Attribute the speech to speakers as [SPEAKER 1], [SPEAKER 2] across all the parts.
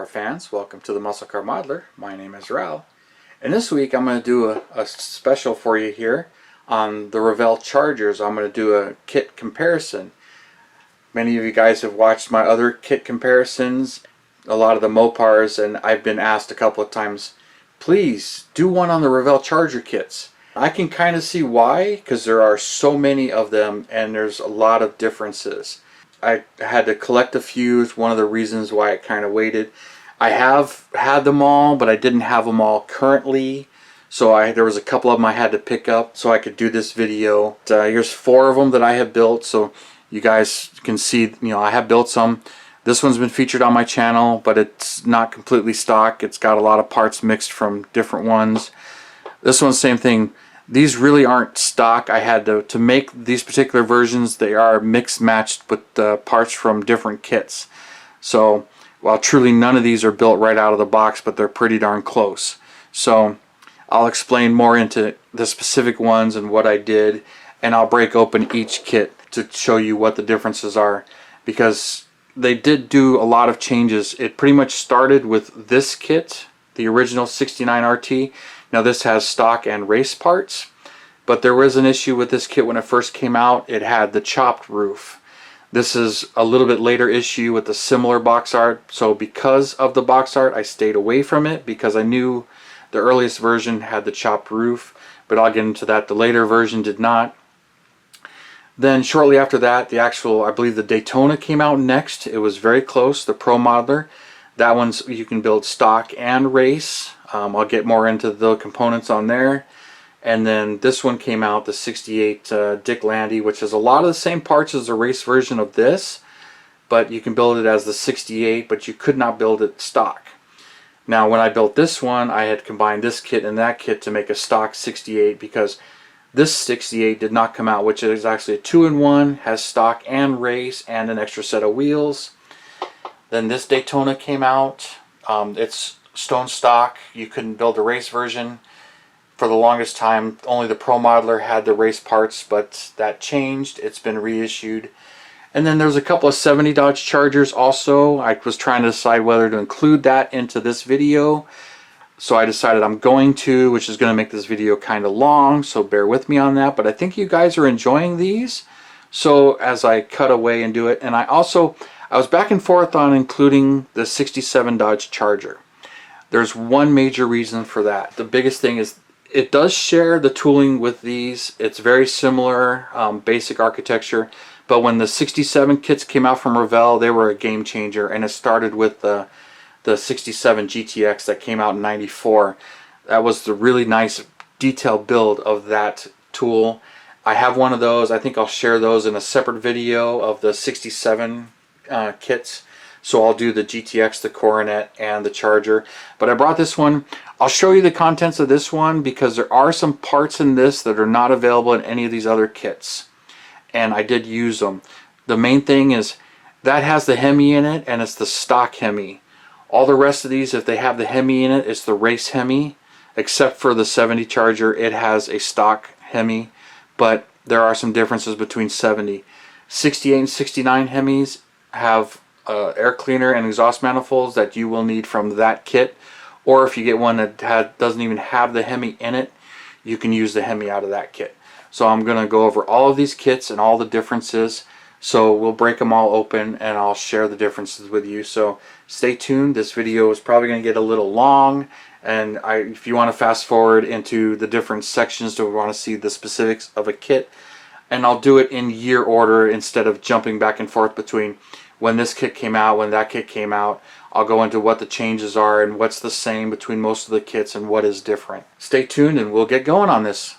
[SPEAKER 1] car fans, welcome to the Muscle Car Modeler. My name is Revell, and this week I'm going to do a special for you here on the Revell Chargers. I'm going to do a kit comparison. Many of you guys have watched my other kit comparisons, a lot of the Mopars, and I've been asked a couple of times, please do one on the Revell Charger kits. I can kind of see why, because there are so many of them and there's a lot of differences. I had to collect a few. It's one of the reasons why I kind of waited. I have had them all, but I didn't have them all currently. So there was a couple of them I had to pick up so I could do this video. Here's 4 of them that I have built, so you guys can see, I have built some. This one's been featured on my channel, but it's not completely stock. It's got a lot of parts mixed from different ones. This one's same thing. These really aren't stock. I had to make these particular versions. They are mixed matched with parts from different kits. So while truly none of these are built right out of the box, but they're pretty darn close. So I'll explain more into the specific ones and what I did, and I'll break open each kit to show you what the differences are, because they did do a lot of changes. It pretty much started with this kit, the original 69 RT. Now this has stock and race parts, but there was an issue with this kit when it first came out. It had the chopped roof. This is a little bit later issue with the similar box art, so because of the box art I stayed away from it because I knew the earliest version had the chopped roof, but I'll get into that. The later version did not. Then shortly after that, the actual, I believe the Daytona came out next. It was very close, the Pro Modeler. That one's, you can build stock and race. I'll get more into the components on there. And then this one came out, the 68 Dick Landy, which is a lot of the same parts as the race version of this, but you can build it as the 68, but you could not build it stock. Now when I built this one, I had combined this kit and that kit to make a stock 68, because this 68 did not come out, which is actually a 2-in-1, has stock and race and an extra set of wheels. Then this Daytona came out. It's stone stock. You couldn't build a race version. For the longest time, only the Pro Modeler had the race parts, but that changed. It's been reissued. And then there's a couple of 70 Dodge Chargers also. I was trying to decide whether to include that into this video. So I decided I'm going to, which is going to make this video kind of long, so bear with me on that. But I think you guys are enjoying these. So as I cut away and do it, and I was back and forth on including the 67 Dodge Charger. There's one major reason for that. The biggest thing is it does share the tooling with these. It's very similar, basic architecture. But when the 67 kits came out from Revell, they were a game changer, and it started with the 67 GTX that came out in '94. That was the really nice detailed build of that tool. I have one of those. I think I'll share those in a separate video of the 67 kits. So I'll do the GTX, the Coronet, and the Charger. But I brought this one. I'll show you the contents of this one because there are some parts in this that are not available in any of these other kits. And I did use them. The main thing is that has the Hemi in it, and it's the stock Hemi. All the rest of these, if they have the Hemi in it, it's the race Hemi. Except for the 70 Charger, it has a stock Hemi. But there are some differences between 70. 68 and 69 Hemis have air cleaner and exhaust manifolds that you will need from that kit, or if you get one that doesn't even have the Hemi in it, you can use the Hemi out of that kit. So I'm going to go over all of these kits and all the differences, so we'll break them all open and I'll share the differences with you. So stay tuned. This video is probably going to get a little long, and if you want to fast forward into the different sections to want to see the specifics of a kit, and I'll do it in year order instead of jumping back and forth between when this kit came out, when that kit came out. I'll go into what the changes are and what's the same between most of the kits and what is different. Stay tuned and we'll get going on this.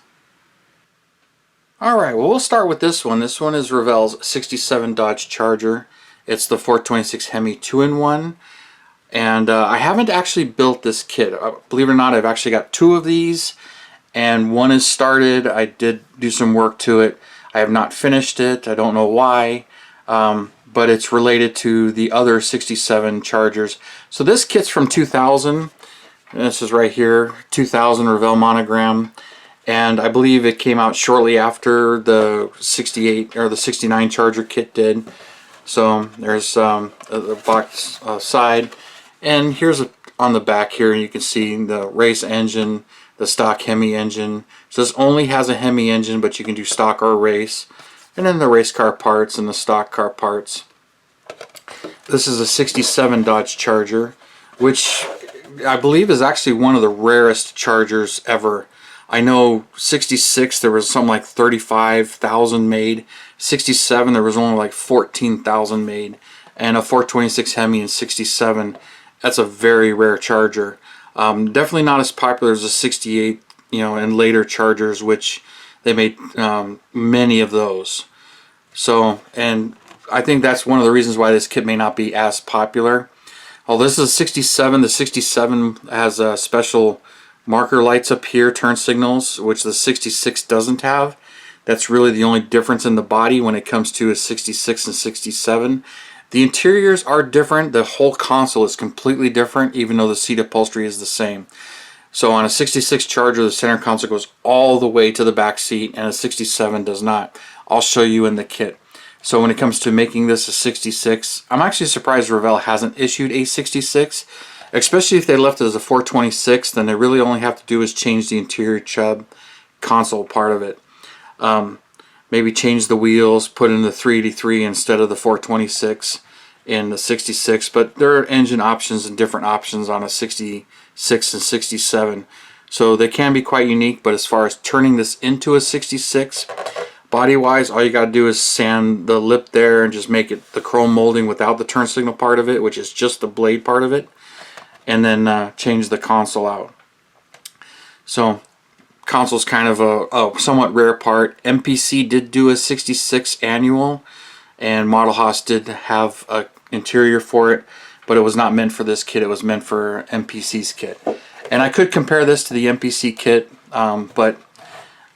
[SPEAKER 1] Alright, well, we'll start with this one. This one is Revell's 67 Dodge Charger. It's the 426 Hemi 2-in-1. And I haven't actually built this kit. Believe it or not, I've actually got 2 of these. And one is started. I did do some work to it. I have not finished it. I don't know why. But it's related to the other 67 Chargers. So this kit's from 2000. This is right here, 2000 Revell monogram. And I believe it came out shortly after the 68 or the 69 Charger kit did. So there's the box side, And here's on the back here, you can see the race engine, the stock Hemi engine. So this only has a Hemi engine, but you can do stock or race. And then the race car parts and the stock car parts. This is a 67 Dodge Charger, which I believe is actually one of the rarest Chargers ever. I know 66 there was something like 35,000 made. 67 there was only like 14,000 made. And a 426 Hemi in 67, that's a very rare Charger. Definitely not as popular as the 68, and later Chargers, which they made many of those. So, and I think that's one of the reasons why this kit may not be as popular. Oh, this is a 67. The 67 has special marker lights up here, turn signals, which the 66 doesn't have. That's really the only difference in the body when it comes to a 66 and 67. The interiors are different. The whole console is completely different, even though the seat upholstery is the same. So on a 66 Charger, the center console goes all the way to the back seat, and a 67 does not. I'll show you in the kit. So when it comes to making this a 66, I'm actually surprised Revell hasn't issued a 66, especially if they left it as a 426. Then they really only have to do is change the interior Chubb console part of it. Maybe change the wheels, put in the 383 instead of the 426 in the 66, but there are engine options and different options on a 66 and 67, so they can be quite unique. But as far as turning this into a 66, body wise, all you got to do is sand the lip there and just make it the chrome molding without the turn signal part of it, which is just the blade part of it, and then change the console out. So console's kind of a somewhat rare part. MPC did do a 66 annual, and Model Haas did have a interior for it, but it was not meant for this kit. It was meant for MPC's kit. And I could compare this to the MPC kit, but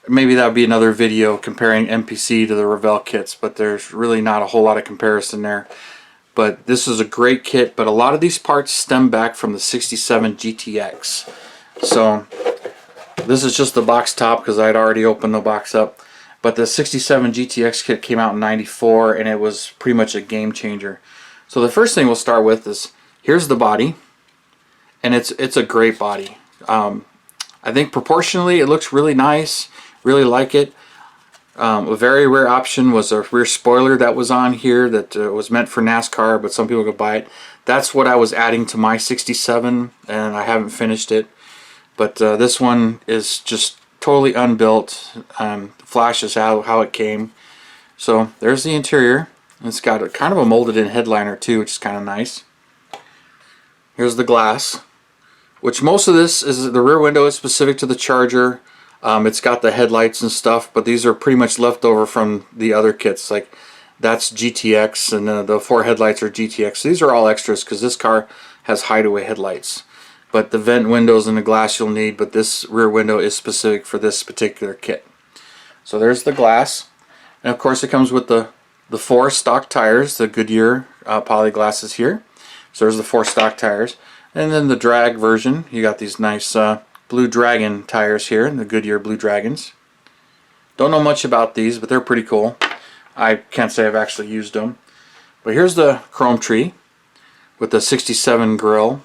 [SPEAKER 1] maybe that would be another video comparing MPC to the Revell kits, but there's really not a whole lot of comparison there. But this is a great kit, but a lot of these parts stem back from the 67 GTX. So this is just the box top because I'd already opened the box up. But the 67 GTX kit came out in '94, and it was pretty much a game changer. So the first thing we'll start with is, here's the body, and it's a great body. I think proportionally it looks really nice, really like it. A very rare option was a rear spoiler that was on here that was meant for NASCAR, but some people could buy it. That's what I was adding to my 67, and I haven't finished it. But this one is just totally unbuilt. Flashes how it came. So there's the interior. It's got a kind of a molded in headliner too, which is kind of nice. Here's the glass, which most of this is, the rear window is specific to the Charger. It's got the headlights and stuff, but these are pretty much left over from the other kits. Like that's GTX, and the 4 headlights are GTX. So these are all extras because this car has hideaway headlights. But the vent windows and the glass you'll need, but this rear window is specific for this particular kit. So there's the glass, and of course it comes with the 4 stock tires, the Goodyear poly glasses here. So there's the 4 stock tires, and then the drag version, you got these nice Blue Dragon tires here, the Goodyear Blue Dragons. Don't know much about these, but they're pretty cool. I can't say I've actually used them. But here's the chrome tree with the 67 grille,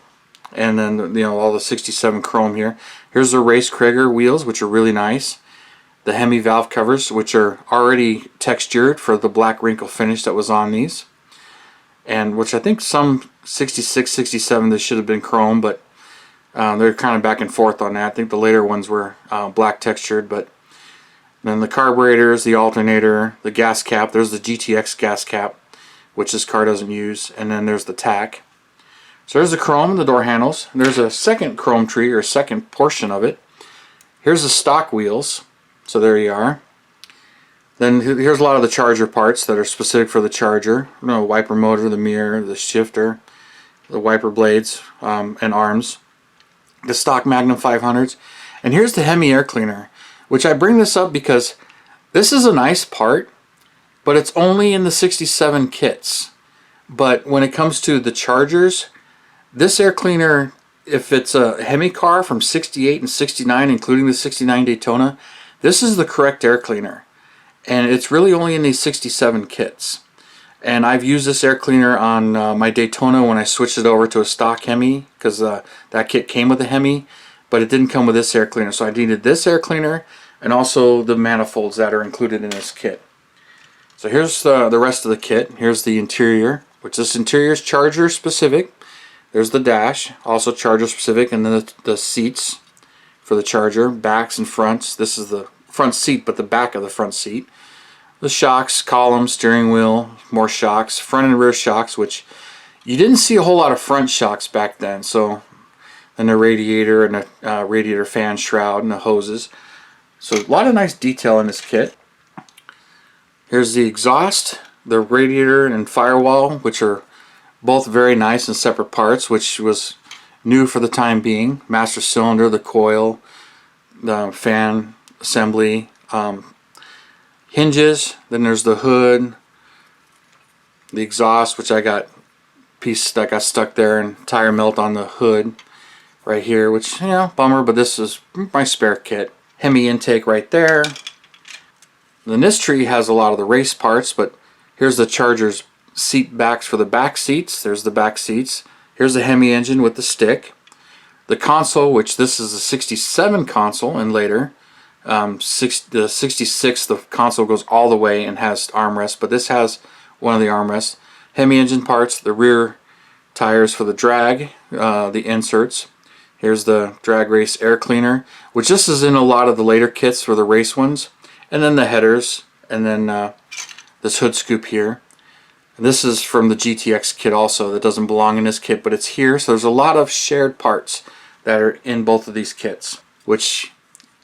[SPEAKER 1] and then all the 67 chrome here. Here's the Race Krieger wheels, which are really nice. The Hemi valve covers, which are already textured for the black wrinkle finish that was on these, and which I think some 66, 67 this should have been chrome, but they're kind of back and forth on that. I think the later ones were black textured. But then the carburetors, the alternator, the gas cap. There's the GTX gas cap, which this car doesn't use, and then there's the tack. So there's the chrome and the door handles. There's a second chrome tree, or second portion of it. Here's the stock wheels. So there you are. Then here's a lot of the Charger parts that are specific for the Charger. Wiper motor, the mirror, the shifter, the wiper blades, and arms. The stock Magnum 500s. And here's the Hemi air cleaner, which I bring this up because this is a nice part, but it's only in the 67 kits. But when it comes to the Chargers, this air cleaner, if it's a Hemi car from 68 and 69, including the 69 Daytona, this is the correct air cleaner. And it's really only in these 67 kits. And I've used this air cleaner on my Daytona when I switched it over to a stock Hemi, because that kit came with a Hemi, but it didn't come with this air cleaner. So I needed this air cleaner and also the manifolds that are included in this kit. So here's the rest of the kit. Here's the interior, which this interior is Charger specific. There's the dash, also Charger specific, and then the seats for the Charger, backs and fronts. This is the front seat, but the back of the front seat. The shocks, column, steering wheel, more shocks, front and rear shocks, which you didn't see a whole lot of front shocks back then. So, and the radiator and a radiator fan shroud and the hoses. So a lot of nice detail in this kit. Here's the exhaust, the radiator and firewall, which are both very nice and separate parts, which was new for the time being. Master cylinder, the coil, the fan assembly, hinges, then there's the hood, the exhaust, which I got piece that got stuck there, and tire melt on the hood right here, which, you know, bummer, but this is my spare kit. Hemi intake right there. Then this tree has a lot of the race parts, but here's the Charger's seat backs for the back seats. There's the back seats. Here's the Hemi engine with the stick. The console, which this is a 67 console and later. The 66, the console goes all the way and has armrests, but this has one of the armrests. Hemi engine parts, the rear tires for the drag, the inserts. Here's the drag race air cleaner, which this is in a lot of the later kits for the race ones. And then the headers, and then this hood scoop here. And this is from the GTX kit also. That doesn't belong in this kit, but it's here. So there's a lot of shared parts that are in both of these kits, which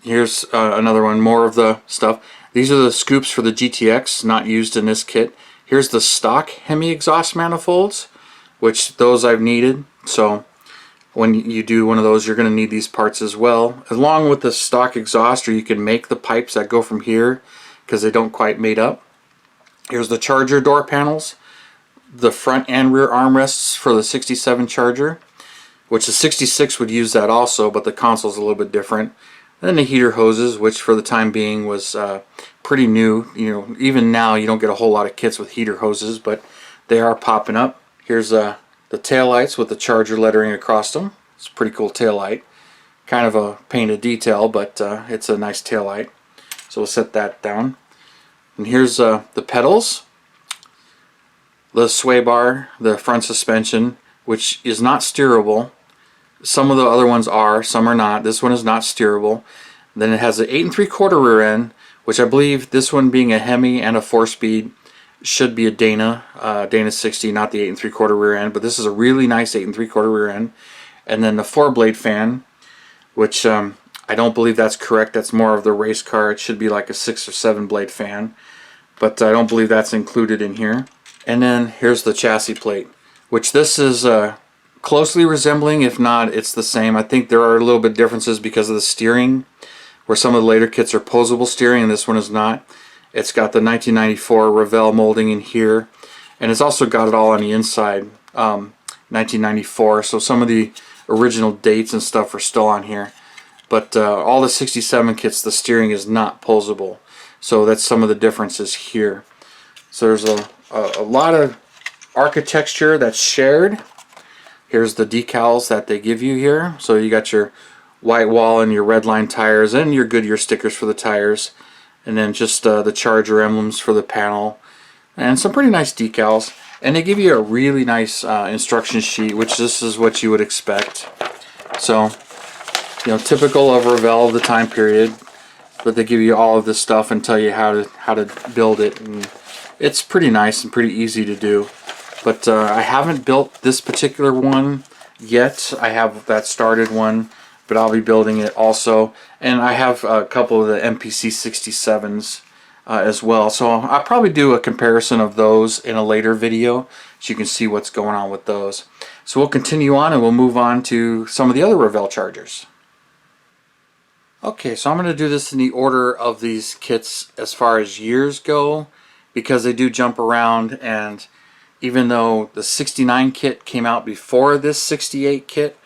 [SPEAKER 1] here's another one, more of the stuff. These are the scoops for the GTX, not used in this kit. Here's the stock Hemi exhaust manifolds, which those I've needed. So when you do one of those, you're going to need these parts as well, along with the stock exhaust, or you can make the pipes that go from here because they don't quite mate up. Here's the Charger door panels, the front and rear armrests for the 67 Charger, which the 66 would use that also, but the console's a little bit different. Then the heater hoses, which for the time being was pretty new. You know, even now you don't get a whole lot of kits with heater hoses, but they are popping up. Here's the taillights with the Charger lettering across them. It's a pretty cool taillight. Kind of a painted detail, but it's a nice taillight. So we'll set that down. And here's the pedals, the sway bar, the front suspension, which is not steerable. Some of the other ones are, some are not. This one is not steerable. Then it has an 8 3/4 rear end, which I believe this one being a Hemi and a 4-speed should be a Dana 60, not the 8 3/4 rear end. But this is a really nice 8 3/4 rear end. And then the 4-blade fan, which I don't believe that's correct. That's more of the race car. It should be like a 6 or 7 blade fan, but I don't believe that's included in here. And then here's the chassis plate, which this is closely resembling, if not it's the same. I think there are a little bit differences because of the steering, where some of the later kits are posable steering and this one is not. It's got the 1994 Revell molding in here, and it's also got it all on the inside, 1994, so some of the original dates and stuff are still on here. But all the 67 kits, the steering is not posable, so that's some of the differences here. So there's a lot of architecture that's shared. Here's the decals that they give you here. So you got your white wall and your red line tires and your Goodyear stickers for the tires, and then just the Charger emblems for the panel, and some pretty nice decals. And they give you a really nice instruction sheet, which this is what you would expect. So, you know, typical of Revell of the time period, but they give you all of this stuff and tell you how to build it, and it's pretty nice and pretty easy to do. But I haven't built this particular one yet. I have that started one, but I'll be building it also. And I have a couple of the MPC 67s as well. So I'll probably do a comparison of those in a later video so you can see what's going on with those. So we'll continue on and we'll move on to some of the other Revell Chargers. Okay, so I'm going to do this in the order of these kits as far as years go, because they do jump around, and even though the 69 kit came out before this 68 kit,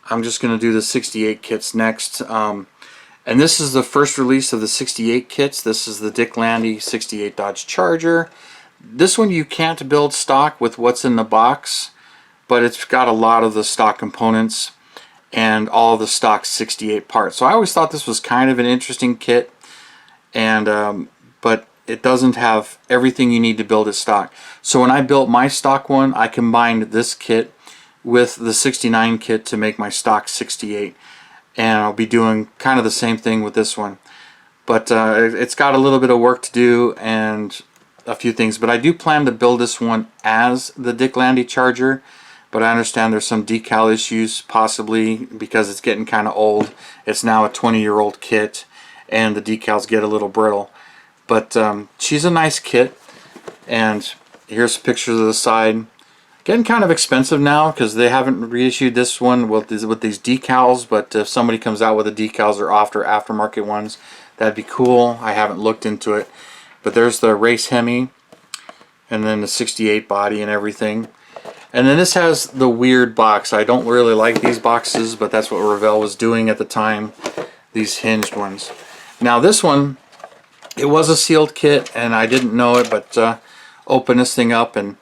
[SPEAKER 1] I'm just going to do the 68 kits next. And this is the first release of the 68 kits. This is the Dick Landy 68 Dodge Charger. This one you can't build stock with what's in the box, but it's got a lot of the stock components and all the stock 68 parts. So I always thought this was kind of an interesting kit, and but it doesn't have everything you need to build it stock. So when I built my stock one, I combined this kit with the 69 kit to make my stock 68, and I'll be doing kind of the same thing with this one. But it's got a little bit of work to do and a few things, but I do plan to build this one as the Landy Charger, but I understand there's some decal issues possibly because it's getting kind of old. It's now a 20-year-old kit and the decals get a little brittle. But she's a nice kit, and here's pictures of the side. Getting kind of expensive now because they haven't reissued this one with these decals, but if somebody comes out with the decals or aftermarket ones, that'd be cool. I haven't looked into it. But there's the race Hemi, and then the 68 body and everything. And then this has the weird box. I don't really like these boxes, but that's what Revell was doing at the time, these hinged ones. Now this one, it was a sealed kit, and I didn't know it, but opened this thing up, and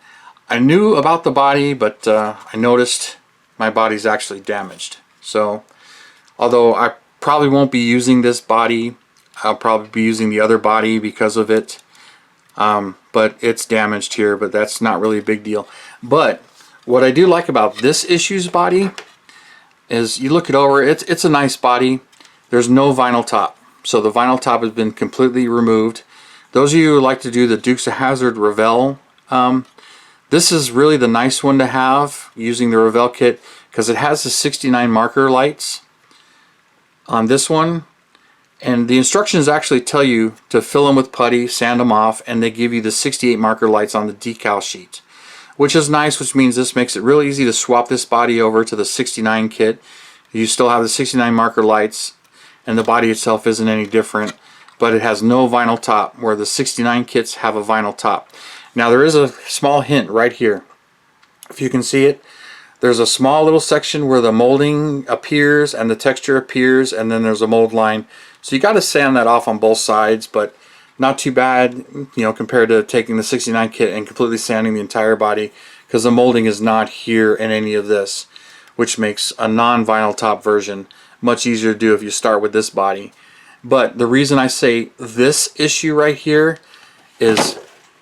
[SPEAKER 1] I knew about the body, but I noticed my body's actually damaged. So, although I probably won't be using this body, I'll probably be using the other body because of it. But it's damaged here, but that's not really a big deal. But what I do like about this issue's body is you look it over, it's a nice body. There's no vinyl top. So the vinyl top has been completely removed. Those of you who like to do the Dukes of Hazzard Revell, this is really the nice one to have using the Revell kit because it has the 69 marker lights on this one. And the instructions actually tell you to fill them with putty, sand them off, and they give you the 68 marker lights on the decal sheet, which is nice, which means this makes it real easy to swap this body over to the 69 kit. You still have the 69 marker lights, and the body itself isn't any different, but it has no vinyl top, where the 69 kits have a vinyl top. Now there is a small hint right here. If you can see it, there's a small little section where the molding appears and the texture appears, and then there's a mold line. So you got to sand that off on both sides, but not too bad, you know, compared to taking the 69 kit and completely sanding the entire body, because the molding is not here in any of this, which makes a non-vinyl top version much easier to do if you start with this body. But the reason I say this issue right here is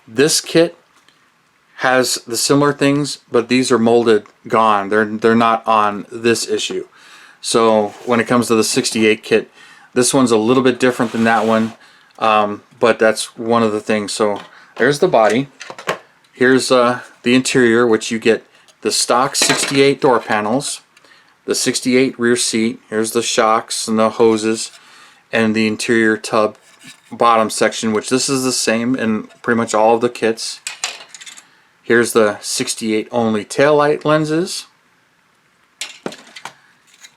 [SPEAKER 1] this kit has the similar things, but these are molded gone. They're not on this issue. So when it comes to the 68 kit, this one's a little bit different than that one, but that's one of the things. So there's the body. Here's the interior, which you get the stock 68 door panels, the 68 rear seat. Here's the shocks and the hoses, and the interior tub bottom section, which this is the same in pretty much all of the kits. Here's the 68 only taillight lenses.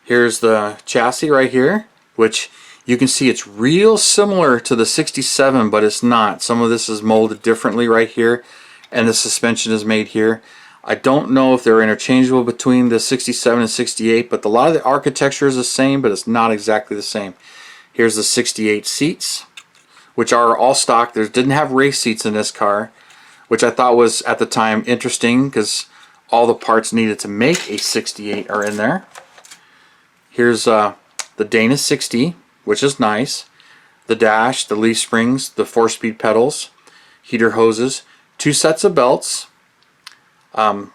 [SPEAKER 1] Here's the chassis right here, which you can see it's real similar to the 67, but it's not. Some of this is molded differently right here, and the suspension is made here. I don't know if they're interchangeable between the 67 and 68, but a lot of the architecture is the same, but it's not exactly the same. Here's the 68 seats, which are all stock. There didn't have race seats in this car, which I thought was at the time interesting because all the parts needed to make a 68 are in there. Here's the Dana 60, which is nice. The dash, the leaf springs, the 4-speed pedals, heater hoses, 2 sets of belts, and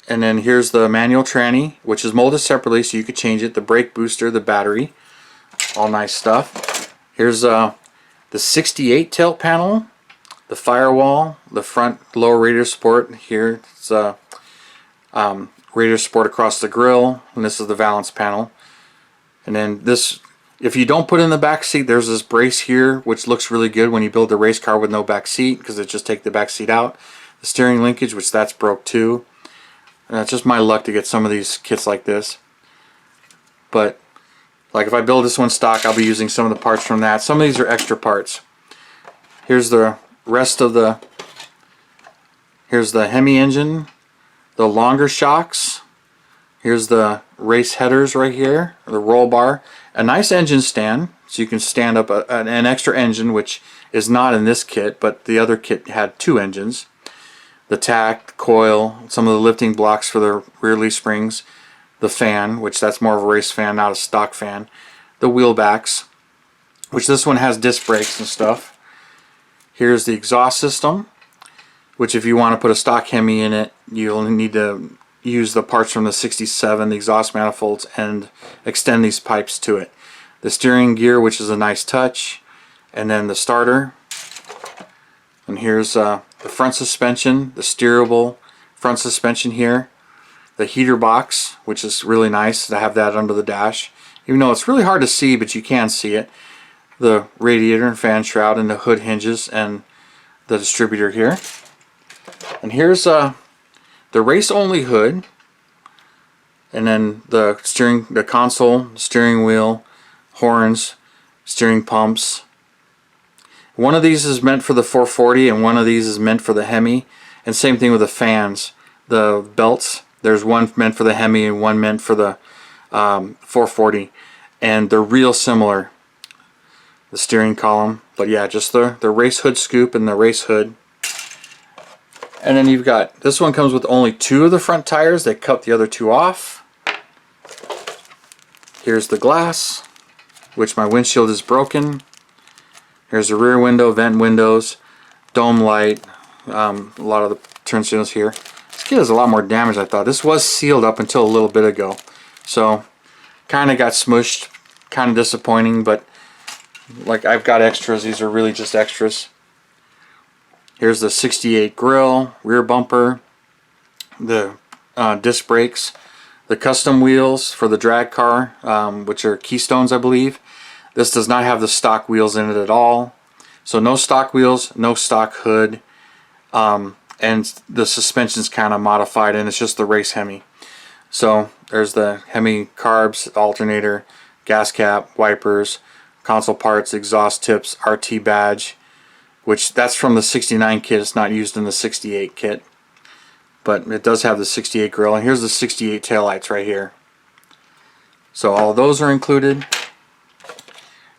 [SPEAKER 1] then here's the manual tranny, which is molded separately so you could change it, the brake booster, the battery, all nice stuff. Here's the 68 tilt panel, the firewall, the front lower radiator support. Here it's radiator support across the grill, and this is the valance panel. And then this, if you don't put in the back seat, there's this brace here which looks really good when you build a race car with no back seat, because it just take the back seat out. The steering linkage, which that's broke too. And it's just my luck to get some of these kits like this. But like if I build this one stock, I'll be using some of the parts from that. Some of these are extra parts. Here's the rest of the, here's the Hemi engine, the longer shocks. Here's the race headers right here, the roll bar. A nice engine stand, so you can stand up an extra engine, which is not in this kit, but the other kit had 2 engines. the tack, coil, some of the lifting blocks for the rear leaf springs, the fan, which that's more of a race fan, not a stock fan, the wheel backs, which this one has disc brakes and stuff. Here's the exhaust system, which if you want to put a stock Hemi in it, you'll need to use the parts from the 67, the exhaust manifolds, and extend these pipes to it. The steering gear, which is a nice touch, and then the starter. And here's the front suspension, the steerable front suspension here. The heater box, which is really nice to have that under the dash. Even though it's really hard to see, but you can see it. The radiator and fan shroud and the hood hinges and the distributor here. And here's the race only hood. And then the console, steering wheel, horns, steering pumps. One of these is meant for the 440 and one of these is meant for the Hemi. And same thing with the fans. The belts, there's one meant for the Hemi and one meant for the 440. And they're real similar. The steering column. But yeah, just the race hood scoop and the race hood. And then you've got, this one comes with only 2 of the front tires. They cut the other 2 off. Here's the glass, which my windshield is broken. Here's the rear window, vent windows, dome light, a lot of the turn signals here. This kit has a lot more damage than I thought. This was sealed up until a little bit ago. So, kind of got smushed, kind of disappointing, but like I've got extras. These are really just extras. Here's the 68 grille, rear bumper, the disc brakes, the custom wheels for the drag car, which are Keystones, I believe. This does not have the stock wheels in it at all. So no stock wheels, no stock hood, and the suspension's kind of modified and it's just the race Hemi. So there's the Hemi carbs, alternator, gas cap, wipers, console parts, exhaust tips, RT badge, which that's from the 69 kit. It's not used in the 68 kit. But it does have the 68 grille. And here's the 68 taillights right here. So all of those are included.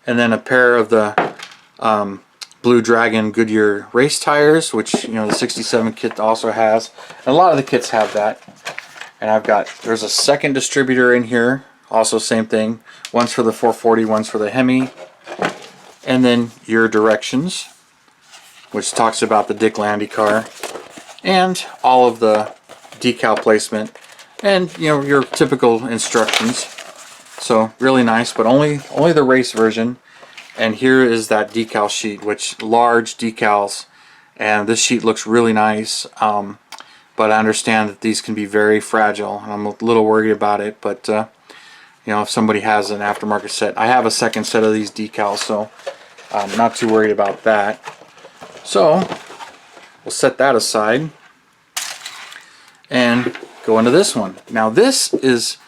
[SPEAKER 1] And then a pair of the Blue Dragon Goodyear race tires, which the 67 kit also has. And a lot of the kits have that. And there's a second distributor in here, also same thing. One's for the 440, one's for the Hemi. And then your directions, which talks about the Dick Landy car. And all of the decal placement. And your typical instructions. So really nice, but only the race version. And here is that decal sheet, which large decals, and this sheet looks really nice. But I understand that these can be very fragile, and I'm a little worried about it. But if somebody has an aftermarket set, I have a second set of these decals, so I'm not too worried about that. So we'll set that aside and go into this one. Now this is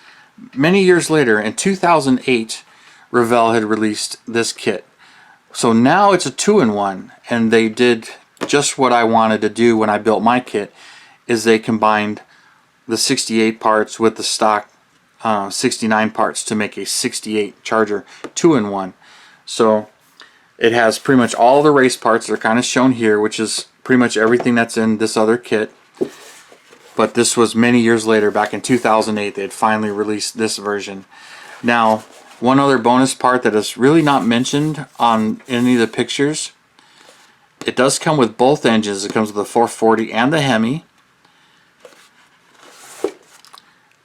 [SPEAKER 1] many years later. In 2008, Revell had released this kit. So now it's a 2-in-1, and they did just what I wanted to do when I built my kit, is they combined the 68 parts with the stock 69 parts to make a 68 Charger 2-in-1. So it has pretty much all the race parts that are kind of shown here, which is pretty much everything that's in this other kit. But this was many years later. Back in 2008, they had finally released this version. Now, one other bonus part that is really not mentioned on any of the pictures, it does come with both engines. It comes with the 440 and the Hemi.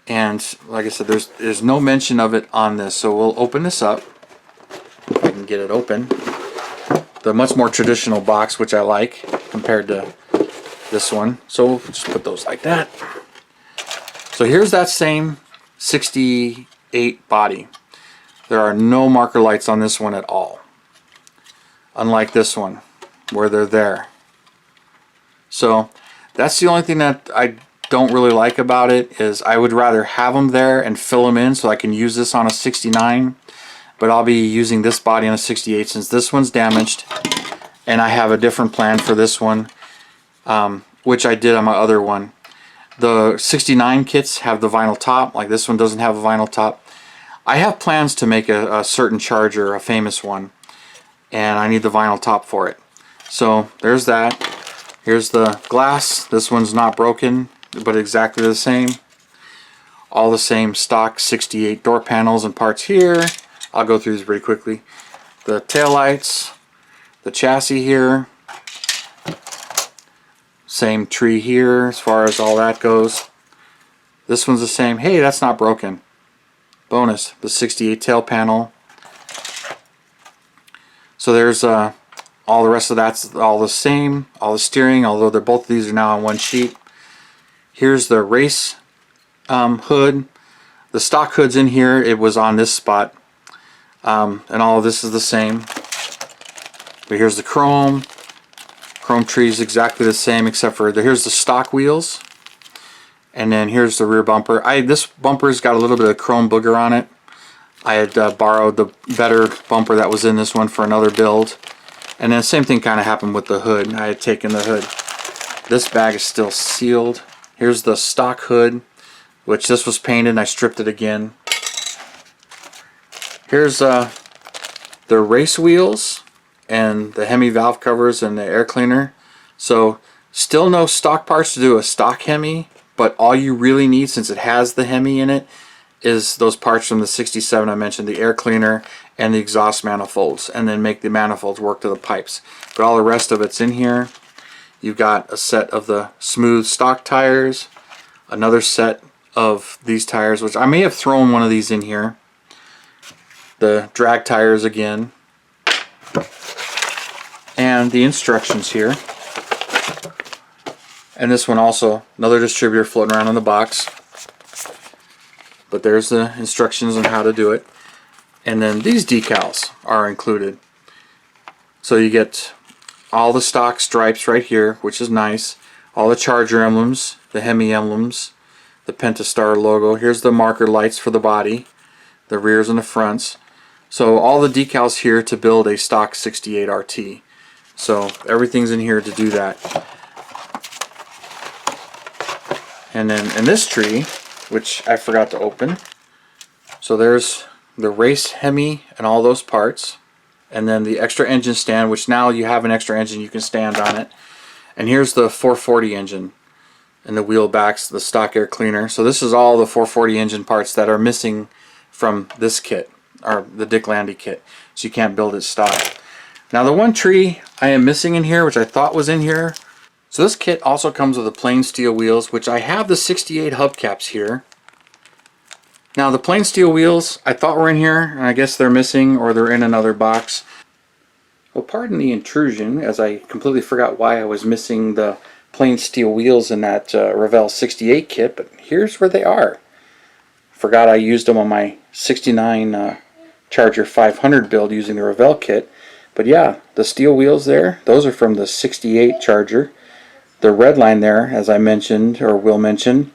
[SPEAKER 1] And like I said, there's no mention of it on this. So we'll open this up, if I can get it open. The much more traditional box, which I like compared to this one. So we'll just put those like that. So here's that same 68 body. There are no marker lights on this one at all, unlike this one where they're there. So that's the only thing that I don't really like about it, is I would rather have them there and fill them in so I can use this on a 69, but I'll be using this body on a 68 since this one's damaged, and I have a different plan for this one, which I did on my other one. The 69 kits have the vinyl top, like this one doesn't have a vinyl top. I have plans to make a certain Charger, a famous one, and I need the vinyl top for it. So there's that. Here's the glass. This one's not broken, but exactly the same. All the same stock 68 door panels and parts here. I'll go through these pretty quickly. The taillights, the chassis here, same tree here as far as all that goes. This one's the same. Hey, that's not broken. Bonus, the 68 tail panel. So there's all the rest of that's all the same. All the steering, although they're both of these are now on one sheet. Here's the race hood. The stock hood's in here. It was on this spot. And all of this is the same. But here's the chrome. Chrome tree is exactly the same except for here's the stock wheels. And then here's the rear bumper. This bumper's got a little bit of chrome booger on it. I had borrowed the better bumper that was in this one for another build. And then the same thing kind of happened with the hood. I had taken the hood. This bag is still sealed. Here's the stock hood, which this was painted and I stripped it again. Here's the race wheels and the Hemi valve covers and the air cleaner. So still no stock parts to do a stock Hemi, but all you really need, since it has the Hemi in it, is those parts from the 67 I mentioned, the air cleaner and the exhaust manifolds, and then make the manifolds work to the pipes. But all the rest of it's in here. You've got a set of the smooth stock tires, another set of these tires, which I may have thrown one of these in here. The drag tires again, and the instructions here. And this one also, another distributor floating around in the box. But there's the instructions on how to do it. And then these decals are included. So you get all the stock stripes right here, which is nice. All the Charger emblems, the Hemi emblems, the Pentastar logo. Here's the marker lights for the body, the rears and the fronts. So all the decals here to build a stock 68 RT. So everything's in here to do that. And then in this tree, which I forgot to open, so there's the race Hemi and all those parts, and then the extra engine stand, which now you have an extra engine, you can stand on it. And here's the 440 engine and the wheel backs, the stock air cleaner. So this is all the 440 engine parts that are missing from this kit, or the Dick Landy kit, so you can't build it stock. Now the one tree I am missing in here, which I thought was in here, so this kit also comes with the plain steel wheels, which I have the 68 hubcaps here. Now the plain steel wheels I thought were in here, and I guess they're missing or they're in another box. Well, pardon the intrusion, as I completely forgot why I was missing the plain steel wheels in that Revell 68 kit, but here's where they are. Forgot I used them on my 69 Charger 500 build using the Revell kit. But yeah, the steel wheels there, those are from the 68 Charger. The red line there, as I mentioned, or will mention,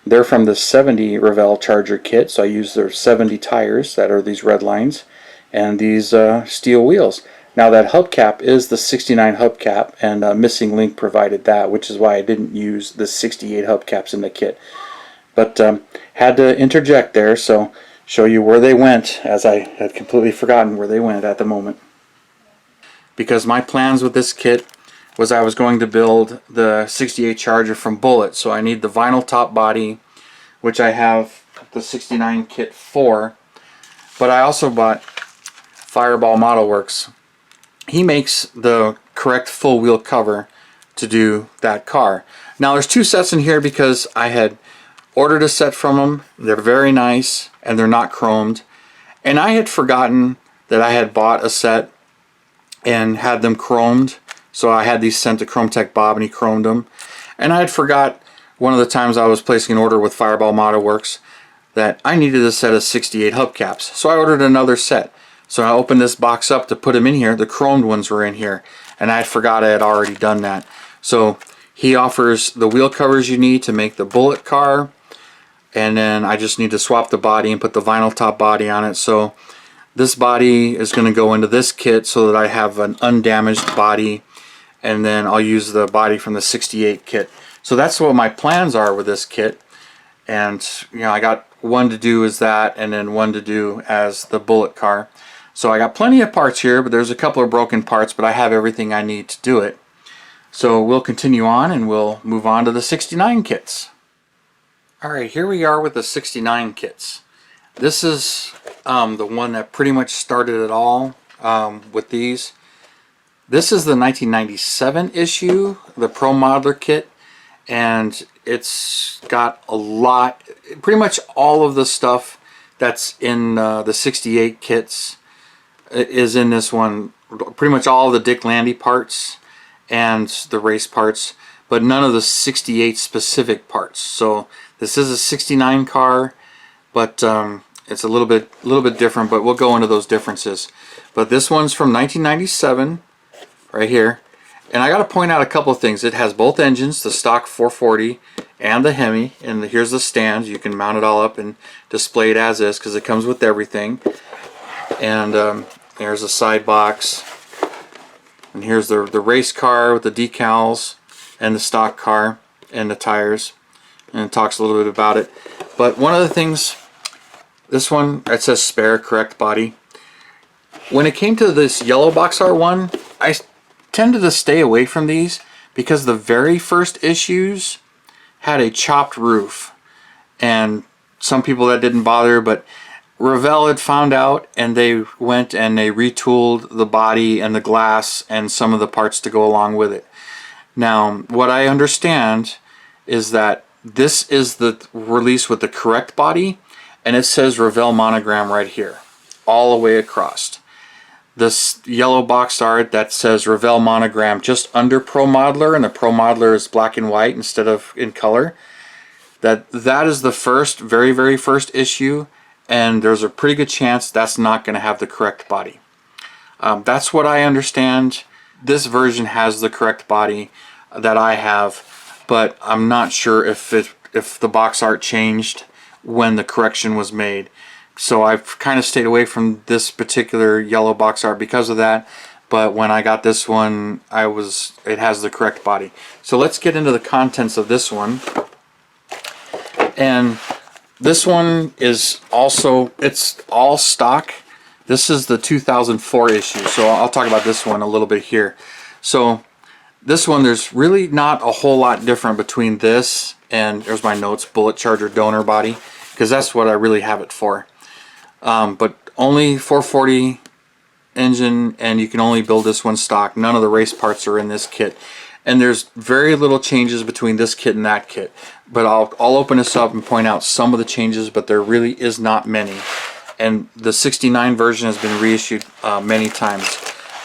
[SPEAKER 1] they're from the 70 Revell Charger kit, so I use their 70 tires that are these red lines, and these steel wheels. Now that hubcap is the 69 hubcap, and Missing Link provided that, which is why I didn't use the 68 hubcaps in the kit. But had to interject there, so show you where they went, as I had completely forgotten where they went at the moment. Because my plans with this kit was I was going to build the 68 Charger from Bullet, so I need the vinyl top body, which I have the 69 kit for, but I also bought Fireball Model Works. He makes the correct full wheel cover to do that car. Now there's two sets in here because I had ordered a set from them. They're very nice and they're not chromed, and I had forgotten that I had bought a set and had them chromed. So I had these sent to Chrome Tech Bob and he chromed them. And I had forgot one of the times I was placing an order with Fireball Model Works that I needed a set of 68 hubcaps. So I ordered another set. So I opened this box up to put them in here. The chromed ones were in here. And I had forgot I had already done that. So he offers the wheel covers you need to make the Bullet car. And then I just need to swap the body and put the vinyl top body on it. So this body is going to go into this kit so that I have an undamaged body. And then I'll use the body from the 68 kit. So that's what my plans are with this kit. And you know, I got one to do as that, and then one to do as the Bullet car. So I got plenty of parts here, but there's a couple of broken parts, but I have everything I need to do it. So we'll continue on and we'll move on to the 69 kits. Alright, here we are with the 69 kits. This is the one that pretty much started it all with these. This is the 1997 issue, the Pro Modeler kit, and it's got a lot, pretty much all of the stuff that's in the 68 kits is in this one. Pretty much all of the Dick Landy parts and the race parts, but none of the 68 specific parts. So this is a 69 car, but it's a little bit different, but we'll go into those differences. But this one's from 1997 right here, and I got to point out a couple of things. It has both engines, the stock 440 and the Hemi, and here's the stands. You can mount it all up and display it as is because it comes with everything. And there's a side box, and here's the race car with the decals and the stock car and the tires, and it talks a little bit about it. But one of the things, this one, it says spare correct body. When it came to this yellow box R1, I tended to stay away from these because the very first issues had a chopped roof, and some people that didn't bother, but Revell had found out, and they went and they retooled the body and the glass and some of the parts to go along with it. Now, what I understand is that this is the release with the correct body, and it says Revell monogram right here, all the way across. This yellow box art that says Revell monogram just under Pro Modeler, and the Pro Modeler is black and white instead of in color. That is the first, very first issue, and there's a pretty good chance that's not going to have the correct body. That's what I understand. This version has the correct body that I have, but I'm not sure if the box art changed when the correction was made. So I've kind of stayed away from this particular yellow box art because of that. But when I got this one, it has the correct body. So let's get into the contents of this one. And this one is also, it's all stock. This is the 2004 issue. So I'll talk about this one a little bit here. So this one, there's really not a whole lot different between this and, there's my notes, Bullet Charger donor body, because that's what I really have it for. But only 440 engine, and you can only build this one stock. None of the race parts are in this kit, and there's very little changes between this kit and that kit. But I'll open this up and point out some of the changes, but there really is not many. And the 69 version has been reissued many times.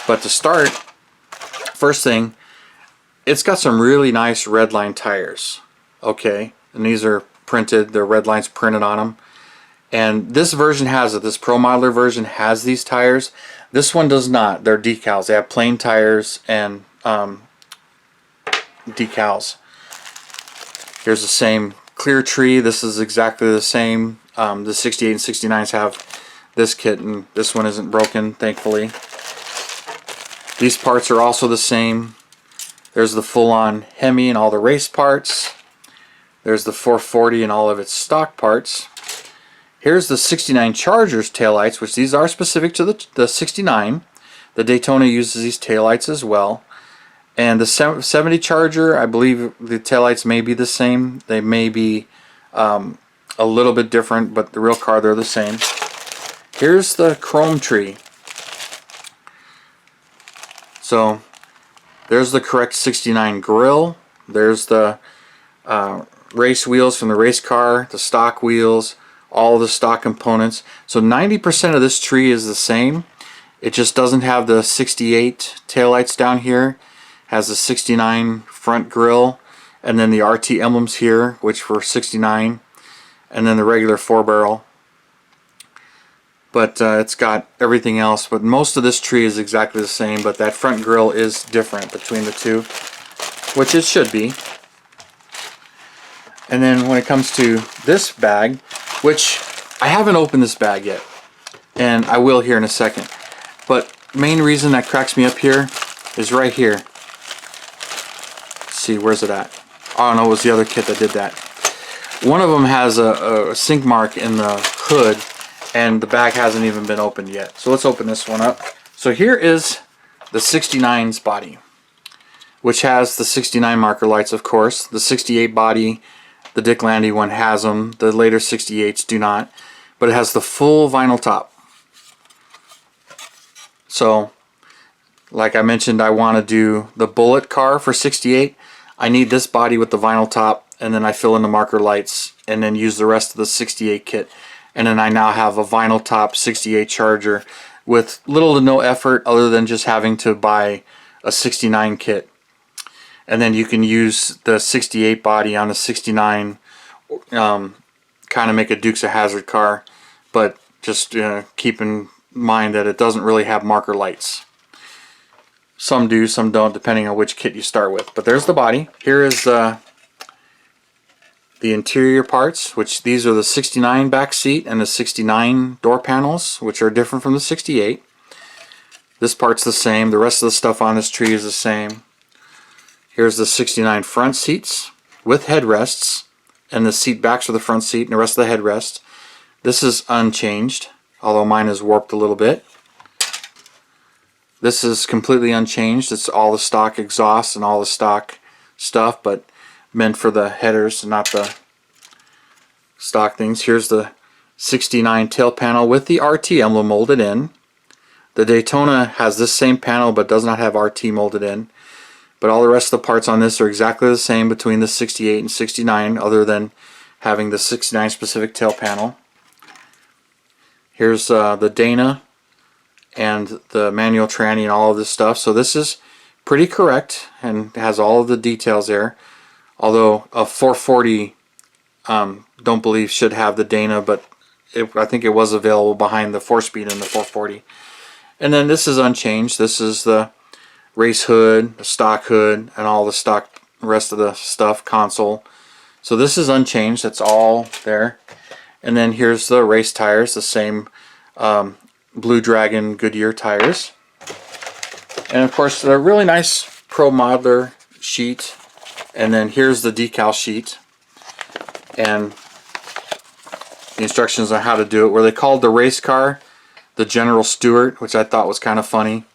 [SPEAKER 1] But to start, first thing, it's got some really nice red line tires. Okay, and these are printed, the red lines printed on them. And this version has it. This Pro Modeler version has these tires. This one does not. They're decals. They have plain tires and decals. Here's the same clear tree. This is exactly the same. The 68 and 69s have this kit, and this one isn't broken, thankfully. These parts are also the same. There's the full-on Hemi and all the race parts. There's the 440 and all of its stock parts. Here's the 69 Chargers taillights, which these are specific to the 69. The Daytona uses these taillights as well. And the 70 Charger, I believe the taillights may be the same. They may be a little bit different, but the real car, they're the same. Here's the chrome tree. So there's the correct 69 grille. There's the race wheels from the race car, the stock wheels, all the stock components. So 90% of this tree is the same. It just doesn't have the 68 taillights down here. Has the 69 front grille, and then the RT emblems here, which were 69, and then the regular 4-barrel. But it's got everything else. But most of this tree is exactly the same, but that front grille is different between the two, which it should be. And then when it comes to this bag, which I haven't opened this bag yet, and I will here in a second, but main reason that cracks me up here is right here. Let's see, where's it at? Oh no, it was the other kit that did that. One of them has a sink mark in the hood, and the bag hasn't even been opened yet. So let's open this one up. So here is the 69's body. which has the 69 marker lights, of course. The 68 body, the Dick Landy one has them. The later 68s do not. But it has the full vinyl top. So, like I mentioned, I want to do the bullet car for 68. I need this body with the vinyl top, and then I fill in the marker lights, and then use the rest of the 68 kit. And then I now have a vinyl top 68 Charger with little to no effort other than just having to buy a 69 kit. And then you can use the 68 body on the 69, kind of make a Dukes of Hazzard car, but just keep in mind that it doesn't really have marker lights. Some do, some don't, depending on which kit you start with. But there's the body. Here is the interior parts, which these are the 69 back seat and the 69 door panels, which are different from the 68. This part's the same. The rest of the stuff on this tree is the same. Here's the 69 front seats with headrests, and the seat backs for the front seat and the rest of the headrest. This is unchanged, although mine is warped a little bit. This is completely unchanged. It's all the stock exhaust and all the stock stuff, but meant for the headers, not the stock things. Here's the 69 tail panel with the RT emblem molded in. The Daytona has this same panel but does not have RT molded in. But all the rest of the parts on this are exactly the same between the 68 and 69, other than having the 69 specific tail panel. Here's the Dana and the manual tranny and all of this stuff. So this is pretty correct and has all of the details there. Although a 440 don't believe should have the Dana, but I think it was available behind the 4-speed in the 440. And then this is unchanged. This is the race hood, the stock hood, and all the stock rest of the stuff, console. So this is unchanged. That's all there. And then here's the race tires, the same Blue Dragon Goodyear tires. And of course, a really nice Pro Modeler sheet. And then here's the decal sheet and the instructions on how to do it, where they called the race car the General Stewart, which I thought was kind of funny.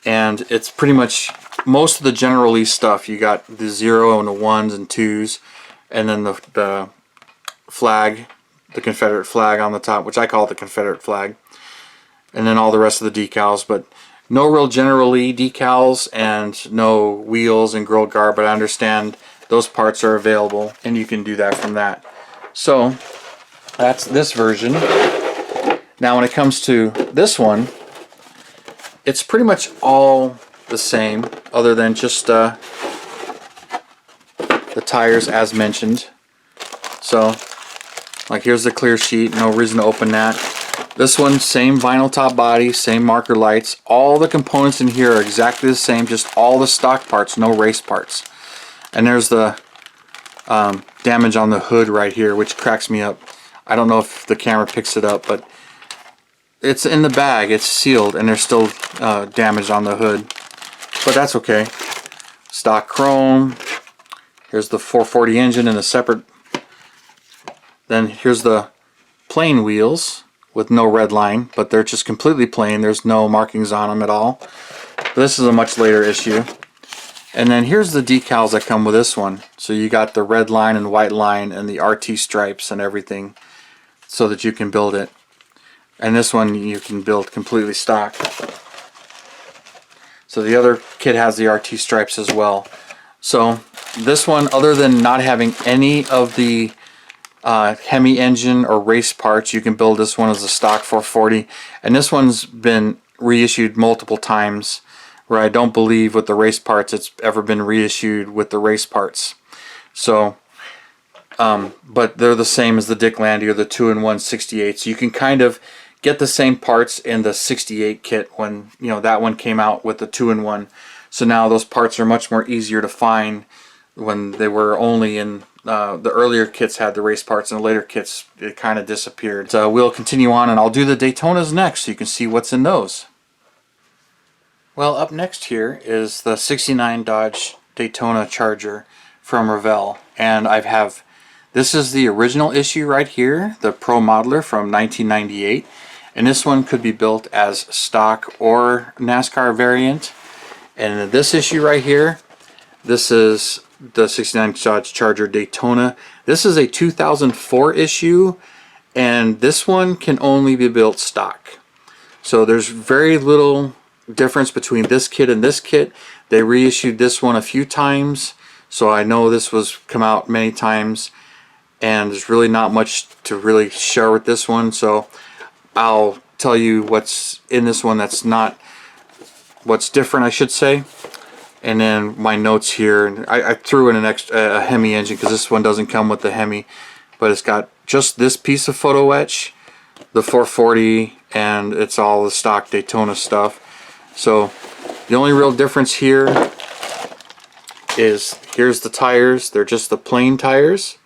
[SPEAKER 1] And it's pretty much most of the General Lee stuff. You got the 0 and the 1s and 2s, and then the flag, the Confederate flag on the top, which I call the Confederate flag, and then all the rest of the decals. But no real General Lee decals and no wheels and grille guard, but I understand those parts are available and you can do that from that. So that's this version. Now when it comes to this one, it's pretty much all the same, other than just the tires as mentioned. So like here's the clear sheet, no reason to open that. This one, same vinyl top body, same marker lights. All the components in here are exactly the same, just all the stock parts, no race parts. And there's the damage on the hood right here, which cracks me up. I don't know if the camera picks it up, but it's in the bag, it's sealed, and there's still damage on the hood. But that's okay. Stock chrome. Here's the 440 engine in a separate. Then here's the plain wheels with no red line, but they're just completely plain. There's no markings on them at all. But this is a much later issue. And then here's the decals that come with this one. So you got the red line and white line and the RT stripes and everything so that you can build it. And this one you can build completely stock. So the other kit has the RT stripes as well. So this one, other than not having any of the Hemi engine or race parts, you can build this one as a stock 440. And this one's been reissued multiple times, where I don't believe with the race parts it's ever been reissued with the race parts. So but they're the same as the Dick Landy or the 2-in-1 68. So you can kind of get the same parts in the 68 kit when, you know, that one came out with the 2-in-1. So now those parts are much more easier to find when they were only in the earlier kits had the race parts, and the later kits it kind of disappeared. So we'll continue on, and I'll do the Daytonas next so you can see what's in those. Well, up next here is the 69 Dodge Daytona Charger from Revell, and this is the original issue right here, the Pro Modeler from 1998, and this one could be built as stock or NASCAR variant. And this issue right here This is the 69 Dodge Charger Daytona. This is a 2004 issue, and this one can only be built stock. So there's very little difference between this kit and this kit. They reissued this one a few times, so I know this was come out many times, and there's really not much to really share with this one. So I'll tell you what's in this one that's not, what's different I should say. And then my notes here, I threw in an extra Hemi engine because this one doesn't come with the Hemi, but it's got just this piece of photo etch, the 440, and it's all the stock Daytona stuff. So the only real difference here is, here's the tires. They're just the plain tires.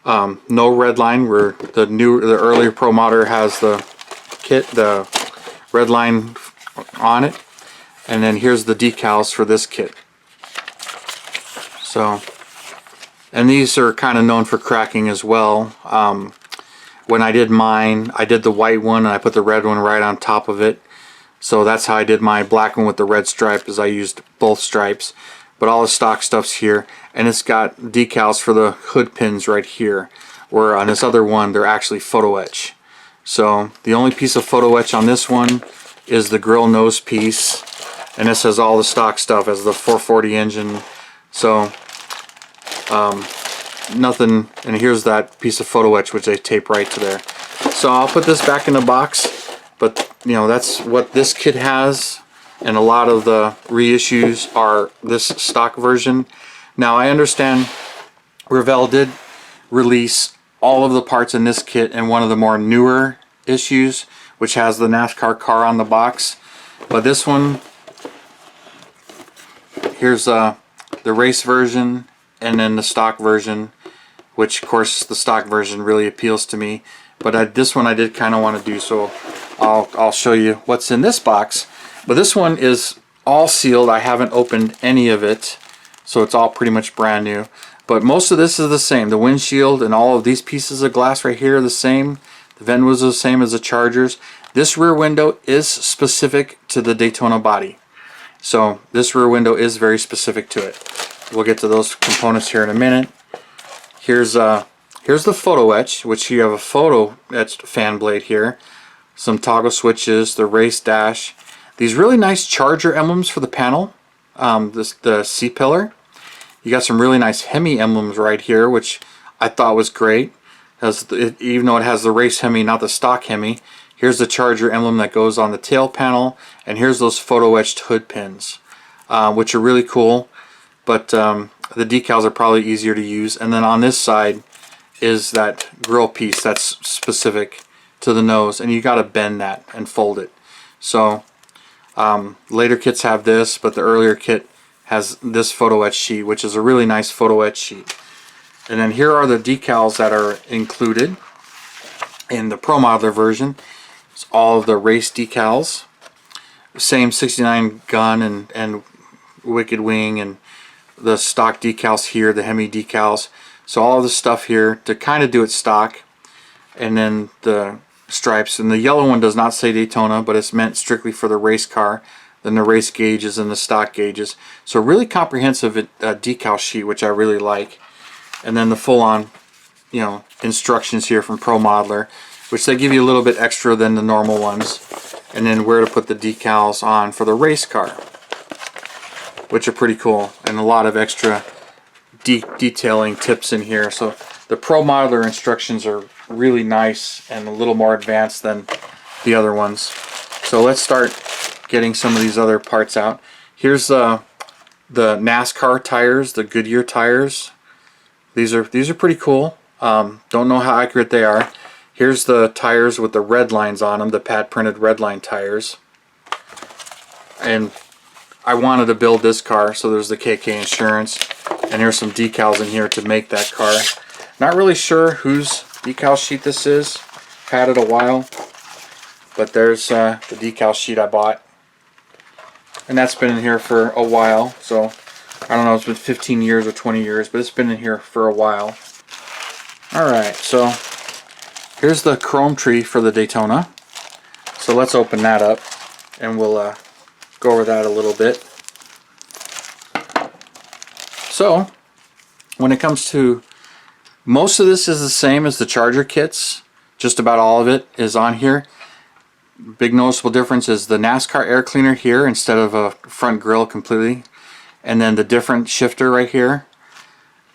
[SPEAKER 1] No red line, where the earlier Pro Modder has the kit, the red line on it. And then here's the decals for this kit. So, and these are kind of known for cracking as well. When I did mine, I did the white one and I put the red one right on top of it. So that's how I did my black one with the red stripe, is I used both stripes. But all the stock stuff's here, and it's got decals for the hood pins right here, where on this other one they're actually photo etch. So the only piece of photo etch on this one is the grill nose piece, and this has all the stock stuff as the 440 engine. So nothing, and here's that piece of photo etch which they tape right to there. So I'll put this back in the box, but you know, that's what this kit has, and a lot of the reissues are this stock version. Now I understand Revell did release all of the parts in this kit in one of the more newer issues, which has the NASCAR car on the box, but this one, here's the race version and then the stock version, which of course the stock version really appeals to me, but this one I did kind of want to do, so I'll show you what's in this box. But this one is all sealed. I haven't opened any of it, so it's all pretty much brand new, but most of this is the same. The windshield and all of these pieces of glass right here are the same. The vent was the same as the Chargers. This rear window is specific to the Daytona body. So this rear window is very specific to it. We'll get to those components here in a minute. Here's the photo etch, which you have a photo etched fan blade here, some toggle switches, the race dash, these really nice Charger emblems for the panel, the C-pillar. You got some really nice Hemi emblems right here, which I thought was great, even though it has the race Hemi, not the stock Hemi. Here's the Charger emblem that goes on the tail panel, and here's those photo etched hood pins, which are really cool, but the decals are probably easier to use. And then on this side is that grill piece that's specific to the nose, and you got to bend that and fold it. So later kits have this, but the earlier kit has this photo etch sheet, which is a really nice photo etch sheet. And then here are the decals that are included in the Pro Modeler version. It's all of the race decals, same 69 gun and Wicked Wing, and the stock decals here, the Hemi decals. So all of the stuff here to kind of do it stock, and then the stripes. And the yellow one does not say Daytona, but it's meant strictly for the race car. Then the race gauges and the stock gauges. So really comprehensive decal sheet, which I really like. And then the full-on, you know, instructions here from Pro Modeler, which they give you a little bit extra than the normal ones. And then where to put the decals on for the race car, which are pretty cool, and a lot of extra detailing tips in here. So the Pro Modeler instructions are really nice and a little more advanced than the other ones. So let's start getting some of these other parts out. Here's the NASCAR tires, the Goodyear tires. These are pretty cool. Don't know how accurate they are. Here's the tires with the red lines on them, the pad printed red line tires. And I wanted to build this car, so there's the KK insurance, and here's some decals in here to make that car. Not really sure whose decal sheet this is. Had it a while, but there's the decal sheet I bought, and that's been in here for a while. So I don't know, it's been 15 years or 20 years, but it's been in here for a while. Alright, so here's the chrome tree for the Daytona. So let's open that up, and we'll go over that a little bit. So when it comes to, most of this is the same as the Charger kits. Just about all of it is on here. Big noticeable difference is the NASCAR air cleaner here instead of a front grille completely, and then the different shifter right here,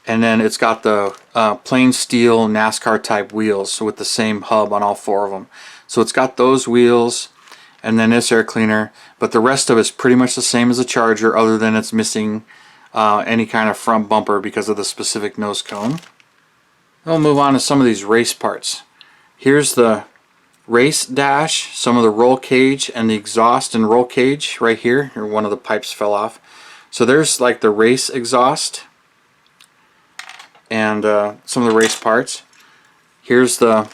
[SPEAKER 1] and then it's got the plain steel NASCAR type wheels with the same hub on all 4 of them. So it's got those wheels and then this air cleaner, but the rest of it's pretty much the same as the Charger, other than it's missing any kind of front bumper because of the specific nose cone. We'll move on to some of these race parts. Here's the race dash, some of the roll cage, and the exhaust and roll cage right here. One of the pipes fell off. So there's like the race exhaust and some of the race parts. Here's the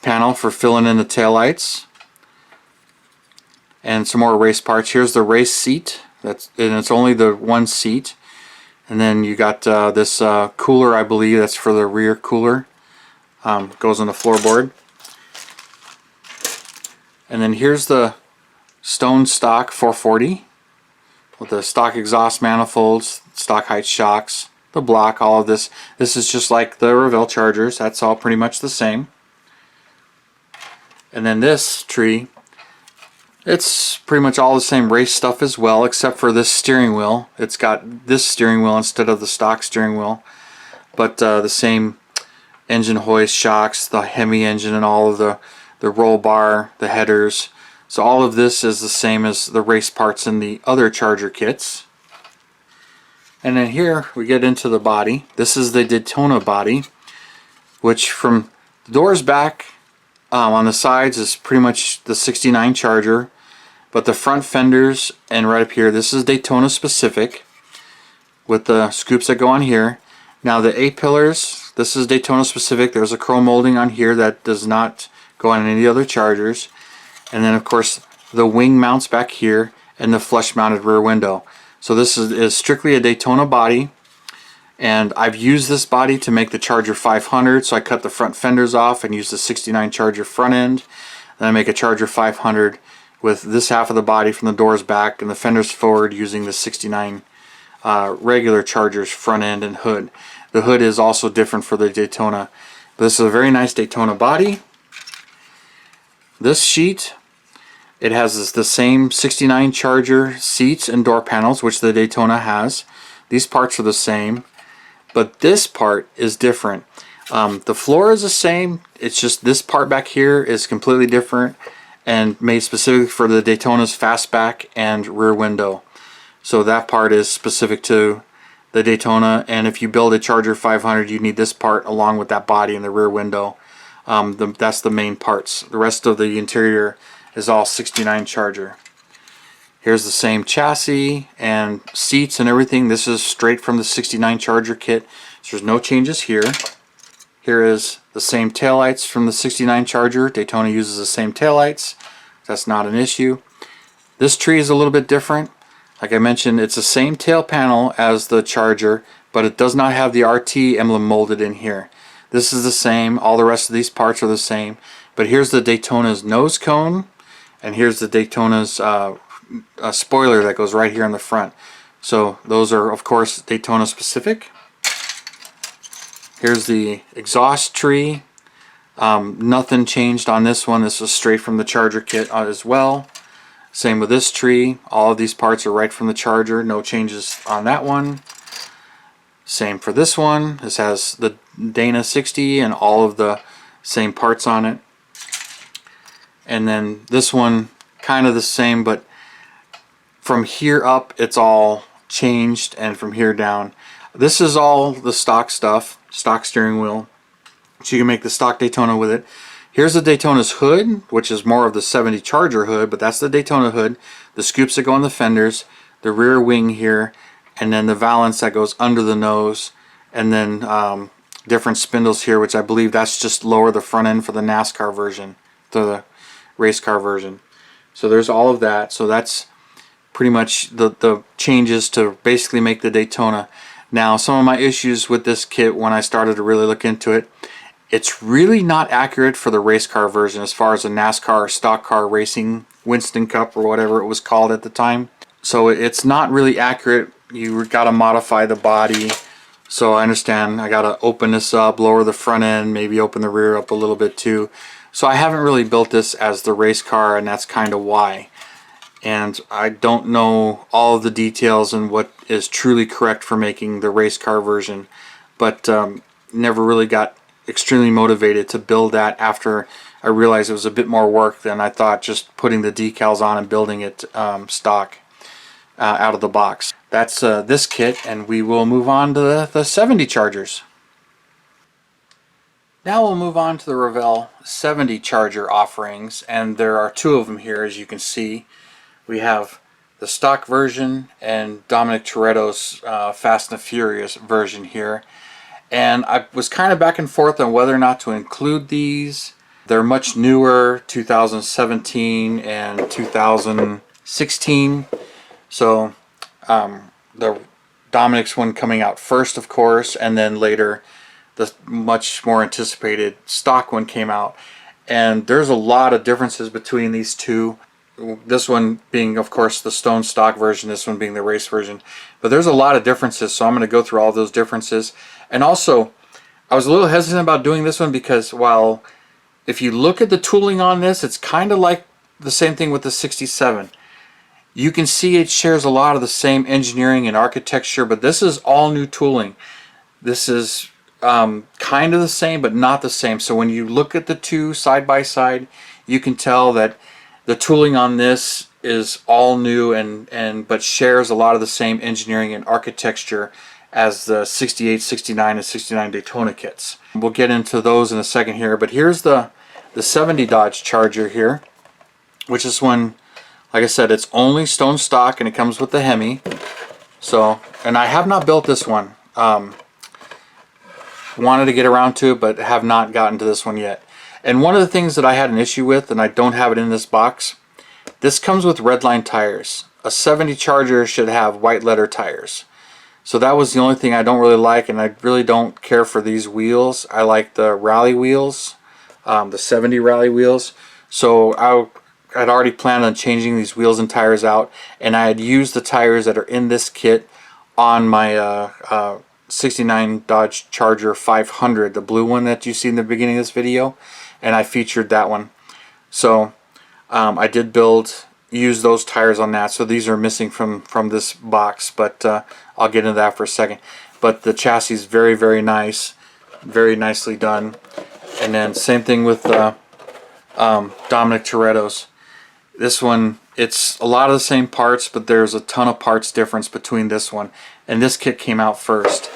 [SPEAKER 1] panel for filling in the taillights and some more race parts. Here's the race seat, and it's only the one seat. And then you got this cooler, I believe that's for the rear cooler, goes on the floorboard. And then here's the stone stock 440 with the stock exhaust manifolds, stock height shocks, the block, all of this. This is just like the Revell Chargers. That's all pretty much the same. And then this tree, it's pretty much all the same race stuff as well, except for this steering wheel. It's got this steering wheel instead of the stock steering wheel. But the same engine hoist, shocks, the Hemi engine, and all of the roll bar, the headers. So all of this is the same as the race parts in the other Charger kits. And then here we get into the body. This is the Daytona body, which from the doors back on the sides is pretty much the 69 Charger, but the front fenders and right up here, this is Daytona specific with the scoops that go on here. Now the A-pillars, this is Daytona specific. There's a chrome molding on here that does not go on any other Chargers. And then of course the wing mounts back here and the flush mounted rear window. So this is strictly a Daytona body, and I've used this body to make the Charger 500, so I cut the front fenders off and used the 69 Charger front end. Then I make a Charger 500 with this half of the body from the doors back and the fenders forward using the 69 regular Chargers front end and hood. The hood is also different for the Daytona. But this is a very nice Daytona body. This sheet, it has the same 69 Charger seats and door panels, which the Daytona has. These parts are the same, but this part is different. The floor is the same, it's just this part back here is completely different and made specifically for the Daytona's fastback and rear window. So that part is specific to the Daytona, and if you build a Charger 500 you need this part along with that body and the rear window. That's the main parts. The rest of the interior is all 69 Charger. Here's the same chassis and seats and everything. This is straight from the 69 Charger kit, so there's no changes here. Here is the same taillights from the 69 Charger. Daytona uses the same taillights. That's not an issue. This tree is a little bit different. Like I mentioned, it's the same tail panel as the Charger, but it does not have the RT emblem molded in here. This is the same. All the rest of these parts are the same. But here's the Daytona's nose cone, and here's the Daytona's spoiler that goes right here in the front. So those are of course Daytona specific. Here's the exhaust tree. Nothing changed on this one. This was straight from the Charger kit as well. Same with this tree. All of these parts are right from the Charger. No changes on that one. Same for this one. This has the Dana 60 and all of the same parts on it. And then this one kind of the same, but from here up it's all changed, and from here down this is all the stock stuff, stock steering wheel, so you can make the stock Daytona with it. Here's the Daytona's hood, which is more of the 70 Charger hood, but that's the Daytona hood. The scoops that go on the fenders, the rear wing here, and then the valance that goes under the nose, and then different spindles here, which I believe that's just lower the front end for the NASCAR version, the race car version. So there's all of that. So that's pretty much the changes to basically make the Daytona. Now, some of my issues with this kit when I started to really look into it, it's really not accurate for the race car version as far as a NASCAR or stock car racing Winston Cup or whatever it was called at the time. So it's not really accurate you got to modify the body. So I understand I got to open this up, lower the front end, maybe open the rear up a little bit too. So I haven't really built this as the race car, and that's kind of why. And I don't know all of the details and what is truly correct for making the race car version, but never really got extremely motivated to build that after I realized it was a bit more work than I thought just putting the decals on and building it stock out of the box. That's this kit, and we will move on to the 70 Chargers. Now we'll move on to the Revell 70 Charger offerings, and there are two of them here, as you can see. We have the stock version and Dominic Toretto's Fast and the Furious version here. And I was kind of back and forth on whether or not to include these. They're much newer, 2017 and 2016. So the Dominic's one coming out first, of course, and then later the much more anticipated stock one came out. And there's a lot of differences between these two. This one being, of course, the stone stock version, this one being the race version. But there's a lot of differences, so I'm going to go through all those differences. And also, I was a little hesitant about doing this one because while if you look at the tooling on this, it's kind of like the same thing with the 67. You can see it shares a lot of the same engineering and architecture, but this is all new tooling. This is kind of the same, but not the same. So when you look at the two side by side, you can tell that the tooling on this is all new but shares a lot of the same engineering and architecture as the 68, 69, and 69 Daytona kits. We'll get into those in a second here, but here's the 70 Dodge Charger here, which is one, like I said, it's only stone stock and it comes with the Hemi. So, and I have not built this one. Wanted to get around to it, but have not gotten to this one yet. And one of the things that I had an issue with, and I don't have it in this box, this comes with redline tires. A 70 Charger should have white letter tires. So that was the only thing I don't really like, and I really don't care for these wheels. I like the rally wheels, the 70 rally wheels. So I'd already planned on changing these wheels and tires out, and I had used the tires that are in this kit on my 69 Dodge Charger 500, the blue one that you see in the beginning of this video, and I featured that one. So I did use those tires on that, so these are missing from this box, but I'll get into that for a second. But the chassis is very, very nice, very nicely done. And then same thing with Dominic Toretto's. This one, it's a lot of the same parts, but there's a ton of parts difference between this one. And this kit came out first,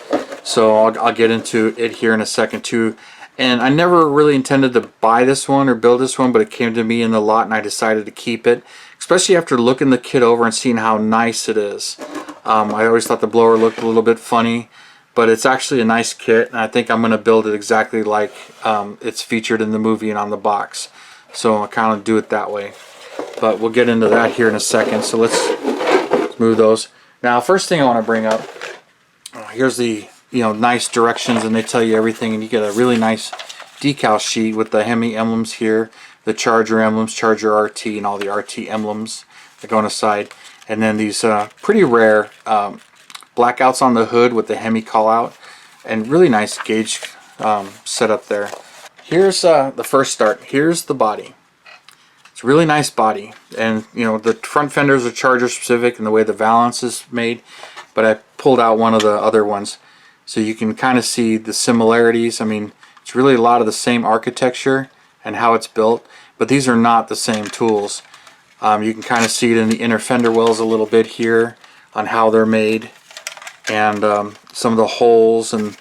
[SPEAKER 1] so I'll get into it here in a second too. And I never really intended to buy this one or build this one, but it came to me in the lot and I decided to keep it, especially after looking the kit over and seeing how nice it is. I always thought the blower looked a little bit funny, but it's actually a nice kit, and I think I'm going to build it exactly like it's featured in the movie and on the box. So I'll kind of do it that way. But we'll get into that here in a second, so let's move those. Now, first thing I want to bring up, here's the nice directions, and they tell you everything, and you get a really nice decal sheet with the Hemi emblems here, the Charger emblems, Charger RT, and all the RT emblems that go on the side, and then these pretty rare blackouts on the hood with the Hemi call out, and really nice gauge setup there. Here's the first start. Here's the body. It's a really nice body, and the front fenders are Charger specific in the way the valance is made, but I pulled out one of the other ones so you can kind of see the similarities. I mean, it's really a lot of the same architecture and how it's built, but these are not the same tools. You can kind of see it in the inner fender wells a little bit here on how they're made, and some of the holes and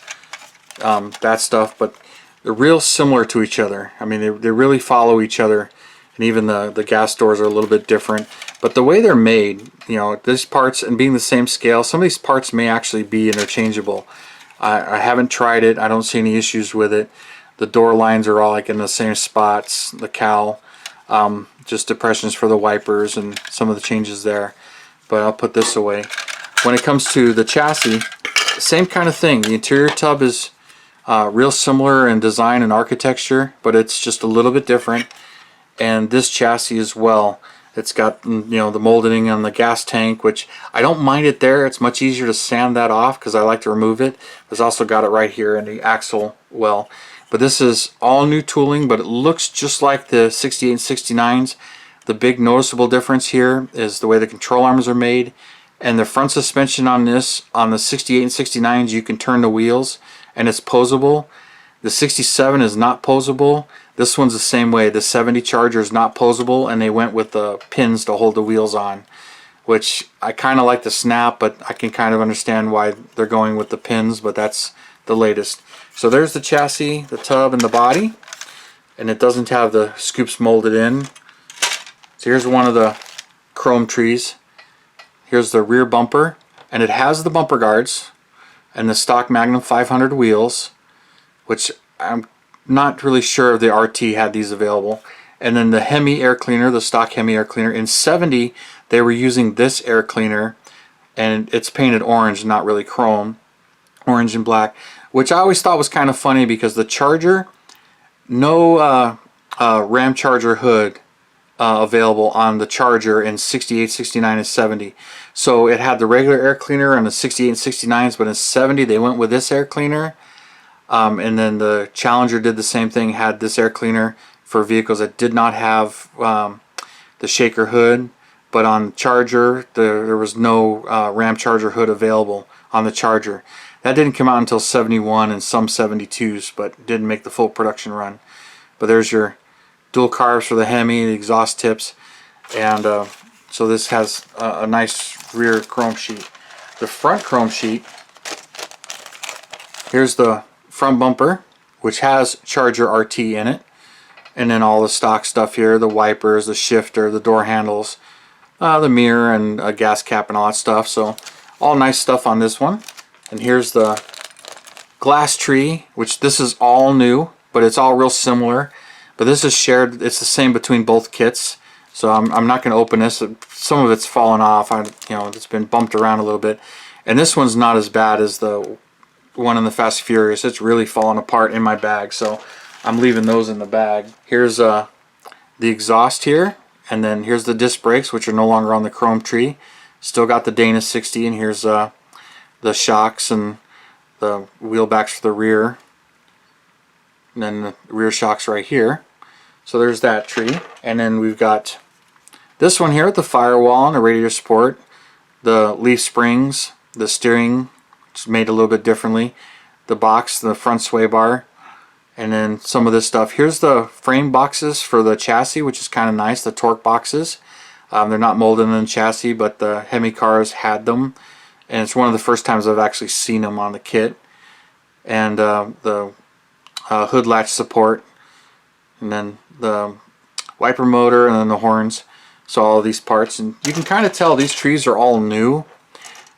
[SPEAKER 1] that stuff, but they're real similar to each other. I mean, they really follow each other, and even the gas doors are a little bit different. But the way these parts, and being the same scale, some of these parts may actually be interchangeable. I haven't tried it. I don't see any issues with it. The door lines are all like in the same spots. The cowl, just depressions for the wipers and some of the changes there. But I'll put this away. When it comes to the chassis, same kind of thing. The interior tub is real similar in design and architecture, but it's just a little bit different. And this chassis as well. It's got, you know, the molding on the gas tank, which I don't mind it there. It's much easier to sand that off because I like to remove it. It's also got it right here in the axle well. But this is all new tooling, but it looks just like the 68 and 69s. The big noticeable difference here is the way the control arms are made. And the front suspension on this, on the 68 and 69s, you can turn the wheels and it's posable. The 67 is not posable. This one's the same way. The 70 Charger is not posable, and they went with the pins to hold the wheels on, which I kind of like the snap, but I can kind of understand why they're going with the pins, but that's the latest. So there's the chassis, the tub, and the body, and it doesn't have the scoops molded in. So here's one of the chrome trees. Here's the rear bumper, and it has the bumper guards and the stock Magnum 500 wheels, which I'm not really sure if the RT had these available. And then the Hemi air cleaner, the stock Hemi air cleaner. In 70, they were using this air cleaner, and it's painted orange, not really chrome, orange and black, which I always thought was kind of funny because the Charger, no Ram Charger hood available on the Charger in 68, 69, and 70. So it had the regular air cleaner on the 68 and 69s, but in 70 they went with this air cleaner. And then the Challenger did the same thing, had this air cleaner for vehicles that did not have the shaker hood. But on Charger, there was no Ram Charger hood available on the Charger. That didn't come out until 71 and some 72s, but didn't make the full production run. But there's your dual carbs for the Hemi, the exhaust tips, and so this has a nice rear chrome sheet. The front chrome sheet, here's the front bumper, which has Charger RT in it, and then all the stock stuff here, the wipers, the shifter, the door handles, the mirror, and a gas cap and all that stuff. So all nice stuff on this one. And here's the glass tree, which this is all new, but it's all real similar. But this is shared, it's the same between both kits. So I'm not going to open this. Some of it's fallen off. It's been bumped around a little bit. And this one's not as bad as the one in the Fast and Furious. It's really falling apart in my bag, so I'm leaving those in the bag. Here's the exhaust here, and then here's the disc brakes, which are no longer on the chrome tree. Still got the Dana 60, and here's the shocks and the wheel backs for the rear, and then the rear shocks right here. So there's that tree. And then we've got this one here with the firewall and the radiator support, the leaf springs, the steering, it's made a little bit differently, the box, the front sway bar, and then some of this stuff. Here's the frame boxes for the chassis, which is kind of nice, the torque boxes. They're not molded in the chassis, but the Hemi cars had them, and it's one of the first times I've actually seen them on the kit. And the hood latch support, and then the wiper motor, and then the horns. So all of these parts, and you can kind of tell these trees are all new.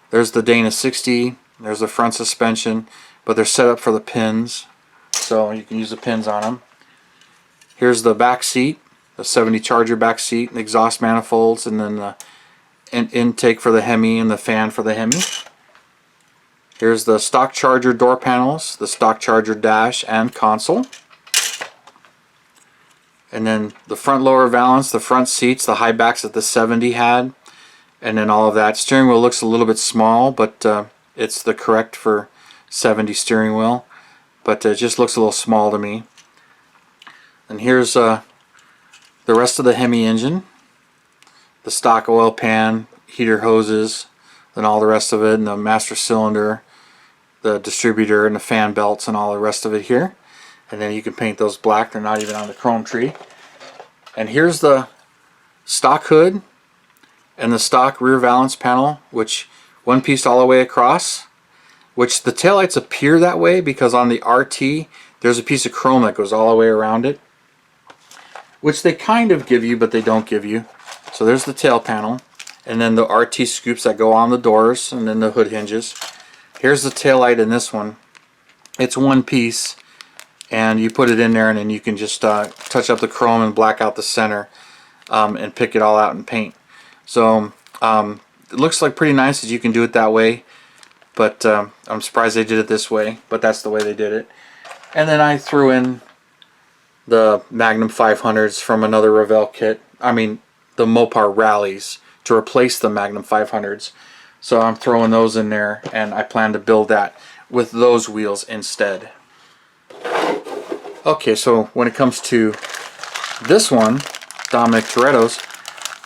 [SPEAKER 1] There's the Dana 60, there's the front suspension, but they're set up for the pins, so you can use the pins on them. Here's the back seat, the 70 Charger back seat, the exhaust manifolds, and then the intake for the Hemi and the fan for the Hemi. Here's the stock Charger door panels, the stock Charger dash and console. And then the front lower valance, the front seats, the high backs that the 70 had, and then all of that. Steering wheel looks a little bit small, but it's the correct for 70 steering wheel, but it just looks a little small to me. And here's the rest of the Hemi engine, the stock oil pan, heater hoses, then all the rest of it, and the master cylinder, the distributor, and the fan belts, and all the rest of it here. And then you can paint those black, they're not even on the chrome tree. And here's the stock hood and the stock rear valance panel, which one piece all the way across, which the taillights appear that way because on the RT there's a piece of chrome that goes all the way around it, which they kind of give you but they don't give you. So there's the tail panel, and then the RT scoops that go on the doors, and then the hood hinges. Here's the taillight in this one. It's one piece, and you put it in there, and then you can just touch up the chrome and black out the center, and pick it all out and paint. So it looks like pretty nice that you can do it that way, but I'm surprised they did it this way, but that's the way they did it. And then I threw in the Magnum 500s from another Revell kit. I mean, the Mopar Rallies to replace the Magnum 500s. So I'm throwing those in there, and I plan to build that with those wheels instead. Okay, so when it comes to this one, Dominic Toretto's,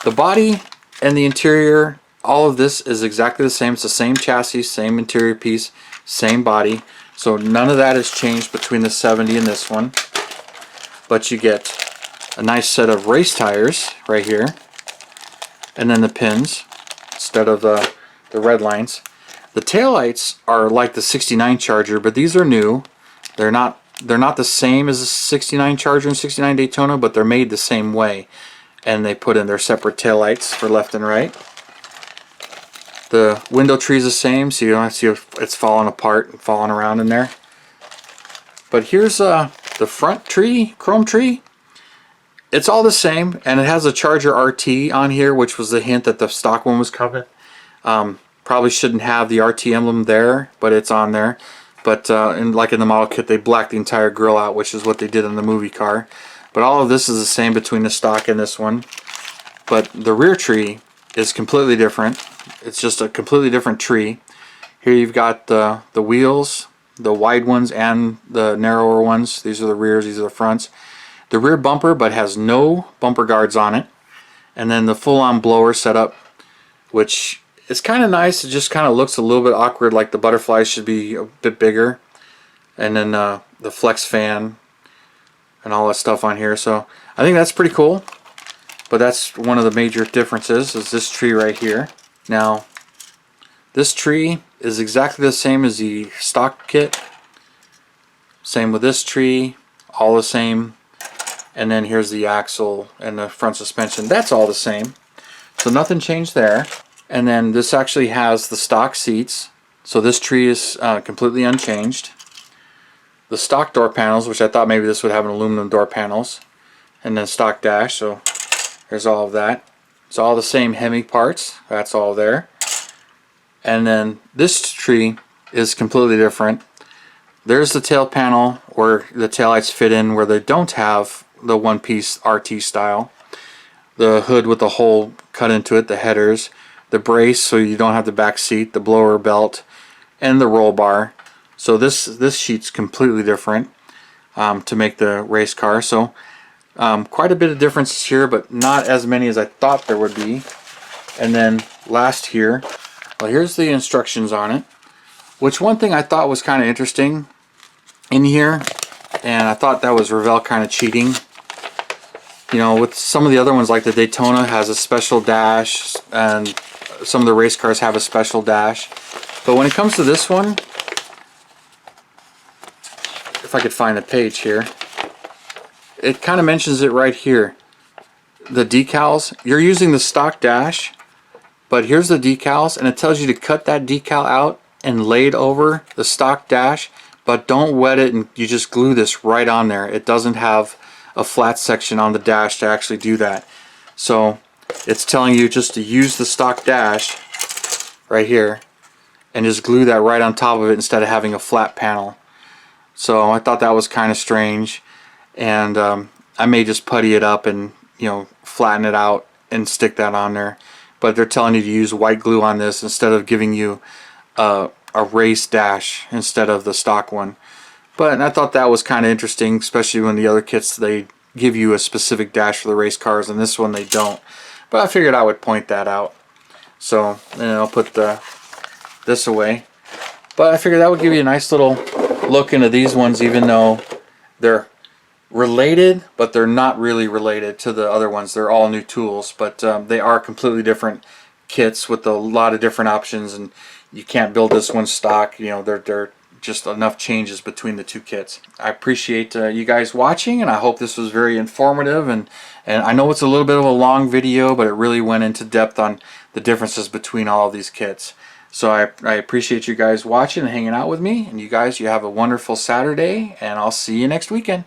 [SPEAKER 1] the body and the interior, all of this is exactly the same. It's the same chassis, same interior piece, same body. So none of that has changed between the 70 and this one. But you get a nice set of race tires right here, and then the pins instead of the red lines. The taillights are like the 69 Charger, but these are new. They're not the same as the 69 Charger and 69 Daytona, but they're made the same way. And they put in their separate taillights for left and right. The window tree is the same, so you don't have to see if it's falling apart and falling around in there. But here's the front tree, chrome tree. It's all the same, and it has a Charger RT on here, which was the hint that the stock one was coming. Probably shouldn't have the RT emblem there, but it's on there. But like in the model kit, they blacked the entire grill out, which is what they did in the movie car. But all of this is the same between the stock and this one. But the rear tree is completely different. It's just a completely different tree. Here you've got the wheels, the wide ones and the narrower ones. These are the rears, these are the fronts. The rear bumper, but has no bumper guards on it. And then the full-on blower setup, which is kind of nice. It just kind of looks a little bit awkward, like the butterflies should be a bit bigger. And then the flex fan and all that stuff on here. So I think that's pretty cool. But that's one of the major differences, is this tree right here. Now, this tree is exactly the same as the stock kit. Same with this tree, all the same. And then here's the axle and the front suspension. That's all the same. So nothing changed there. And then this actually has the stock seats. So this tree is completely unchanged. The stock door panels, which I thought maybe this would have an aluminum door panels. And then stock dash, so there's all of that. It's all the same Hemi parts. That's all there. And then this tree is completely different. There's the tail panel where the taillights fit in, where they don't have the one-piece RT style. The hood with the hole cut into it, the headers, the brace so you don't have the back seat, the blower belt, and the roll bar. So this sheet's completely different to make the race car. So quite a bit of differences here, but not as many as I thought there would be. And then last here, well, here's the instructions on it. Which one thing I thought was kind of interesting in here, and I thought that was Revell kind of cheating. You know, with some of the other ones, like the Daytona has a special dash, and some of the race cars have a special dash. But when it comes to this one, if I could find the page here, it kind of mentions it right here. The decals, you're using the stock dash, but here's the decals, and it tells you to cut that decal out and lay it over the stock dash, but don't wet it, and you just glue this right on there. It doesn't have a flat section on the dash to actually do that. So it's telling you just to use the stock dash right here and just glue that right on top of it instead of having a flat panel. So I thought that was kind of strange, and I may just putty it up and, you know, flatten it out and stick that on there. But they're telling you to use white glue on this instead of giving you a race dash instead of the stock one. But I thought that was kind of interesting, especially when the other kits, they give you a specific dash for the race cars, and this one they don't. But I figured I would point that out. So then I'll put this away. But I figured that would give you a nice little look into these ones, even though they're related, but they're not really related to the other ones. They're all new tools, but they are completely different kits with a lot of different options, and you can't build this one stock. You know, they're just enough changes between the two kits. I appreciate you guys watching, and I hope this was very informative, and I know it's a little bit of a long video, but it really went into depth on the differences between all of these kits. So I appreciate you guys watching and hanging out with me, and you guys, you have a wonderful Saturday, and I'll see you next weekend.